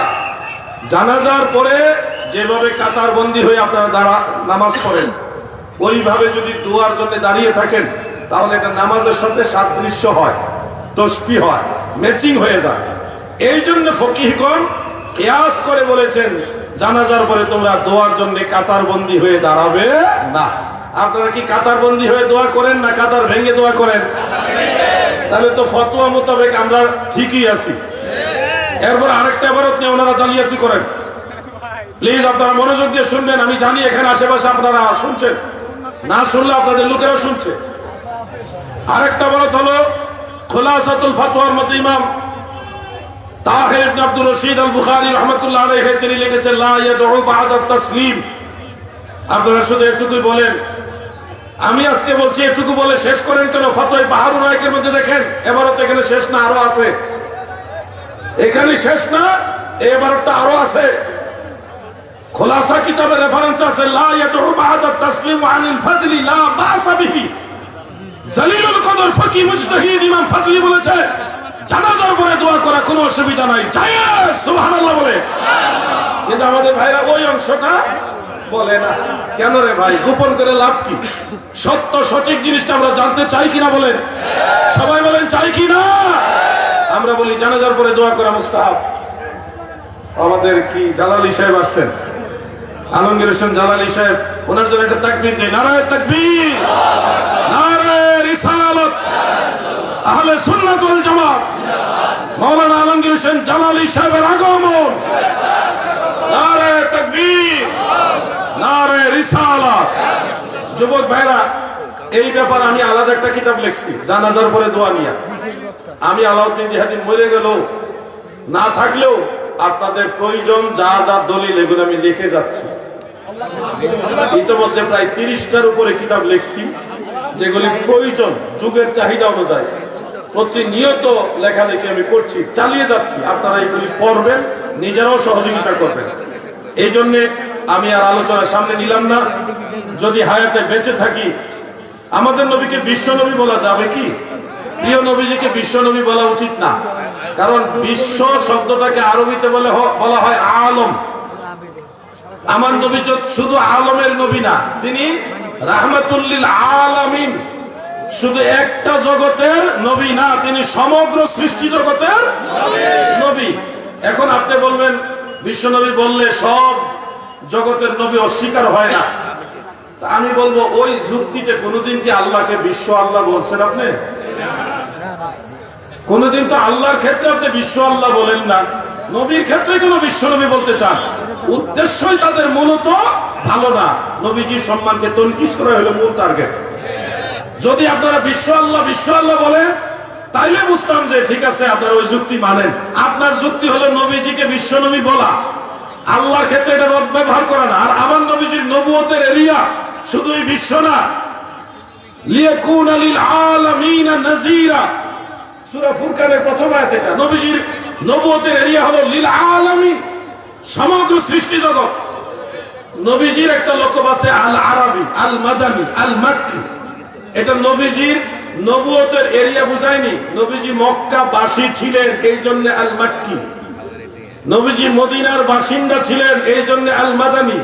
A: জানাজার পরে যেভাবে কাতারবন্দি হয়ে আপনারা নামাজ পড়েন, ওইভাবে যদি দোয়ার জন্য দাঁড়িয়ে থাকেন, তাহলে এটা নামাজের সাথে সাদৃশ্য হয়। তসবিহ হয়, ম্যাচিং হয়ে যায়। এই জন্য ফকিহগণ কিয়াস করে বলেছেন জানাজার পরে তোমরা দোয়ার জন্য কাতারবন্দি হয়ে দাঁড়াবে না। আপনারা কি কাতারবন্দি হয়ে দোয়া করেন না কাতার ভেঙে দোয়া করেন? তাহলে তো ফতোয়া মোতাবেক আমরা ঠিকই আছি। এরপর আরেকটা ইবারত নিয়ে ওনারা জালিয়াতি করেন। প্লিজ আপনারা মনোযোগ দিয়ে শুনবেন। আমি জানি এখানে আশেপাশে আপনারা শুনছেন, না শুনলে আপনাদের লোকেরা শুনছে। আরেকটা ইবারত হলো খুলাসাতুল ফাতওয়ার মধ্যে ইমাম তাহির ইবনে আব্দুর রশিদ আল বুখারী রাহমাতুল্লাহ আলাইহি তিনি লিখেছেন লা ইয়াদউ বা'দা তাসলিম। আপনারা শুধু এটুকুই বলেন। আমি আজকে বলছি এটুকু বলে শেষ করেন কেন? ফতোয়া বাহারুল রায়কের মধ্যে দেখেন এবারত এখানে শেষ না, আরো আছে। এখানে শেষ না, এবারটা আরো আছে। খুলাসা কিতাবের রেফারেন্স আছে লা ইয়াদউ বা'দা তাসলিম ওয়া আনিল ফাদলি লা বা'সা বিহি। জালিলুল কদর ফকি মুজতাহিদ ইমাম ফাদলি বলেছে জানাজার পরে দোয়া করা কোনো অসুবিধা নাই, জায়েজ, সুবহানাল্লাহ বলে। কিন্তু আমাদের ভাইরা ওই অংশটা বলে না। কেন রে ভাই? গোপন করে লাভ কি? সত্য সঠিক জিনিসটা আমরা জানতে চাই কিনা বলেন? সবাই বলেন চাই কিনা? আমরা বলি জানাজার পরে দোয়া করা মুস্তাহাব। আমাদের কি জালালী সাহেব আসছেন, আলমগীর হোসেন জালালী সাহেব, ওনার জন্য একটা তাকবীর দেয়। নারায়ে তাকবীর, নারায়ে রিসালাত, আহলে সুন্নাত ওয়াল জামাত, মাওলানা আলমগীর হোসেন জালালী সাহেবের আগমন। নারায়ে তাকবীর, নারায়ে রিসালাত। যুবক ভাইরা, এই ব্যাপারে আমি আলাদা একটা কিতাব লিখছি জানাজার পরে দোয়া নিয়ে। আমি আলাউদ্দিন জিহাদি মরে গেল না থাকলেও আপনাদের প্রয়োজন যা যা দলিল এগুলো আমি লিখে যাচ্ছি। ইতিমধ্যে প্রায় 30টার উপরে কিতাব লিখছি যেগুলি প্রয়োজন যুগের চাহিদা অনুযায়ী। প্রতিনিয়ত লেখালেখি আমি করছি, চালিয়ে যাচ্ছি। আপনারা এগুলি পড়বেন, নিজেরাও সহযোগিতা করবেন। এই জন্যে আমি আর আলোচনার সামনে নিলাম না। যদি হায়াতে বেঁচে থাকি আমাদের নবীকে বিশ্ব নবী বলা যাবে কি? প্রিয় নবীজিকে বিশ্ব নবী বলা উচিত না। কারণ বিশ্ব শব্দটাকে আরবিতে বলা হয় আলম। আমার নবী শুধু আলমের নবী না, তিনি রাহমাতুল লিল আলামিন। শুধু একটা জগতের নবী না, তিনি সমগ্র সৃষ্টি জগতের নবী। এখন আপনি বলবেন বিশ্ব নবী বললে সব জগতের নবী অস্বীকার হয় না। আমি বলবো ওই যুক্তিতে কোনোদিন কি আল্লাহকে বিশ্ব আল্লাহ বলছেন আপনি? কোনদিন তো আল্লাহর ক্ষেত্রে আপনি বিশ্ব আল্লাহ বলেন না, নবীর ক্ষেত্রে কোন বিশ্ব নবী বলতে চান। উদ্দেশ্যই তাদের মূলত ভালো না, নবীজির সম্মানকে তনকিস করা হলো মূল টার্গেট। যদি আপনারা বিশ্ব আল্লাহ বলেন তাইলে বুঝতাম যে ঠিক আছে, আপনারা ওই যুক্তি মানেন। আপনার যুক্তি হলো নবীজিকে বিশ্ব নবী বলা, আল্লাহর ক্ষেত্রে এটা ব্যবহার করা না। আর আমার নবীজির নবুয়তের এরিয়া শুধুই বিশ্ব না, লিয়াকুনা লিল আলামিনা নাযীরা। সূরা ফুরকানের প্রথম আয়াত এটা। নবীজির নবুয়তের এরিয়া হলো লিল আলামিন, সমগ্র সৃষ্টি জগৎ। নবীজির একটা লক্ষ্য আছে আল আরবি, আল মাদানী, আল মাক্কি। এটা নবীজির নবুয়তের এরিয়া বুঝায়নি। নবীজি মক্কা বাসী ছিলেন, এই জন্য আল মাক্কি। নবীজি মদিনার বাসিন্দা ছিলেন, এই জন্য আল মাদানী।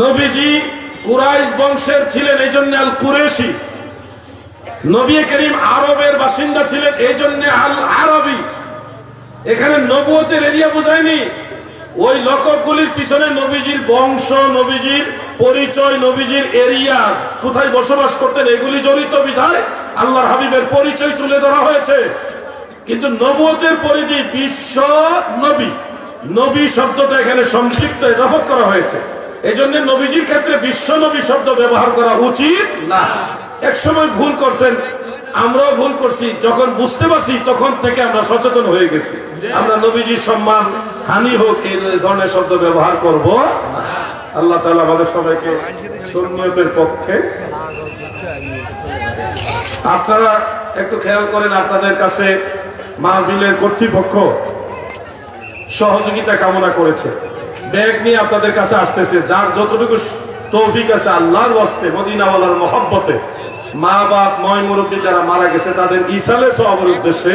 A: নবীজি কুরাইশ বংশের ছিলেন, এই জন্য আল কুরেশি। নবী করিম আরবের বাসিন্দা ছিলেন, এই জন্য আল আরবি। এখানে নবুয়তের এরিয়া বুঝায়নি। ওই লকবগুলির পিছনে নবীজির বংশ, নবীজির পরিচয়, নবীজির এরিয়া, কোথায় বসবাস করতেন, এগুলি জড়িত বিধায় আল্লাহর হাবিবের পরিচয় তুলে ধরা হয়েছে। কিন্তু নবুয়তের পরিধি বিশ্ব নবী, নবী শব্দটা এখানে সংক্ষিপ্ত ইজাফত করা হয়েছে। এই জন্য নবীজির ক্ষেত্রে বিশ্ব নবী শব্দ ব্যবহার করা উচিত না। এক সময় ভুল করছেন, আমরাও ভুল করছি। যখন বুঝতে পারছি তখন থেকে আমরা সচেতন হয়ে গেছি। আমরা নবীজির সম্মান হানি হোক এই ধরনের শব্দ ব্যবহার করব। আল্লাহ তাআলা আমাদের সবাইকে সুন্নতের পক্ষে। আপনারা একটু খেয়াল করেন, আপনাদের কাছে মাহফিলের কর্তৃপক্ষ সহযোগিতা কামনা করেছে, ব্যাগ নিয়ে আপনাদের কাছে আসতেছে। যার যতটুকু তৌফিক আছে আল্লাহর ওয়াস্তে, মদিনাওয়ালার মহব্বতে, মা বাপ ময় মুরব্বী যারা মারা গেছে তাদের ইসালে সওয়াবের উদ্দেশ্যে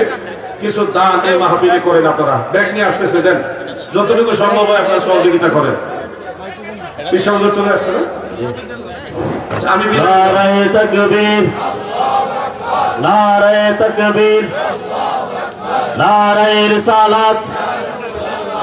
A: কিছু দান এই মাহফিলে করেন। আপনারা ব্যাগ নিয়ে আসতেছে, দেন। যতটুকু সম্ভব হয় আপনারা সহযোগিতা করেন। বিশাল চলে আসছে না? আমি নারায়ে তাকবীর,
C: নারায়ে তাকবীর, নারায়ে রিসালাত।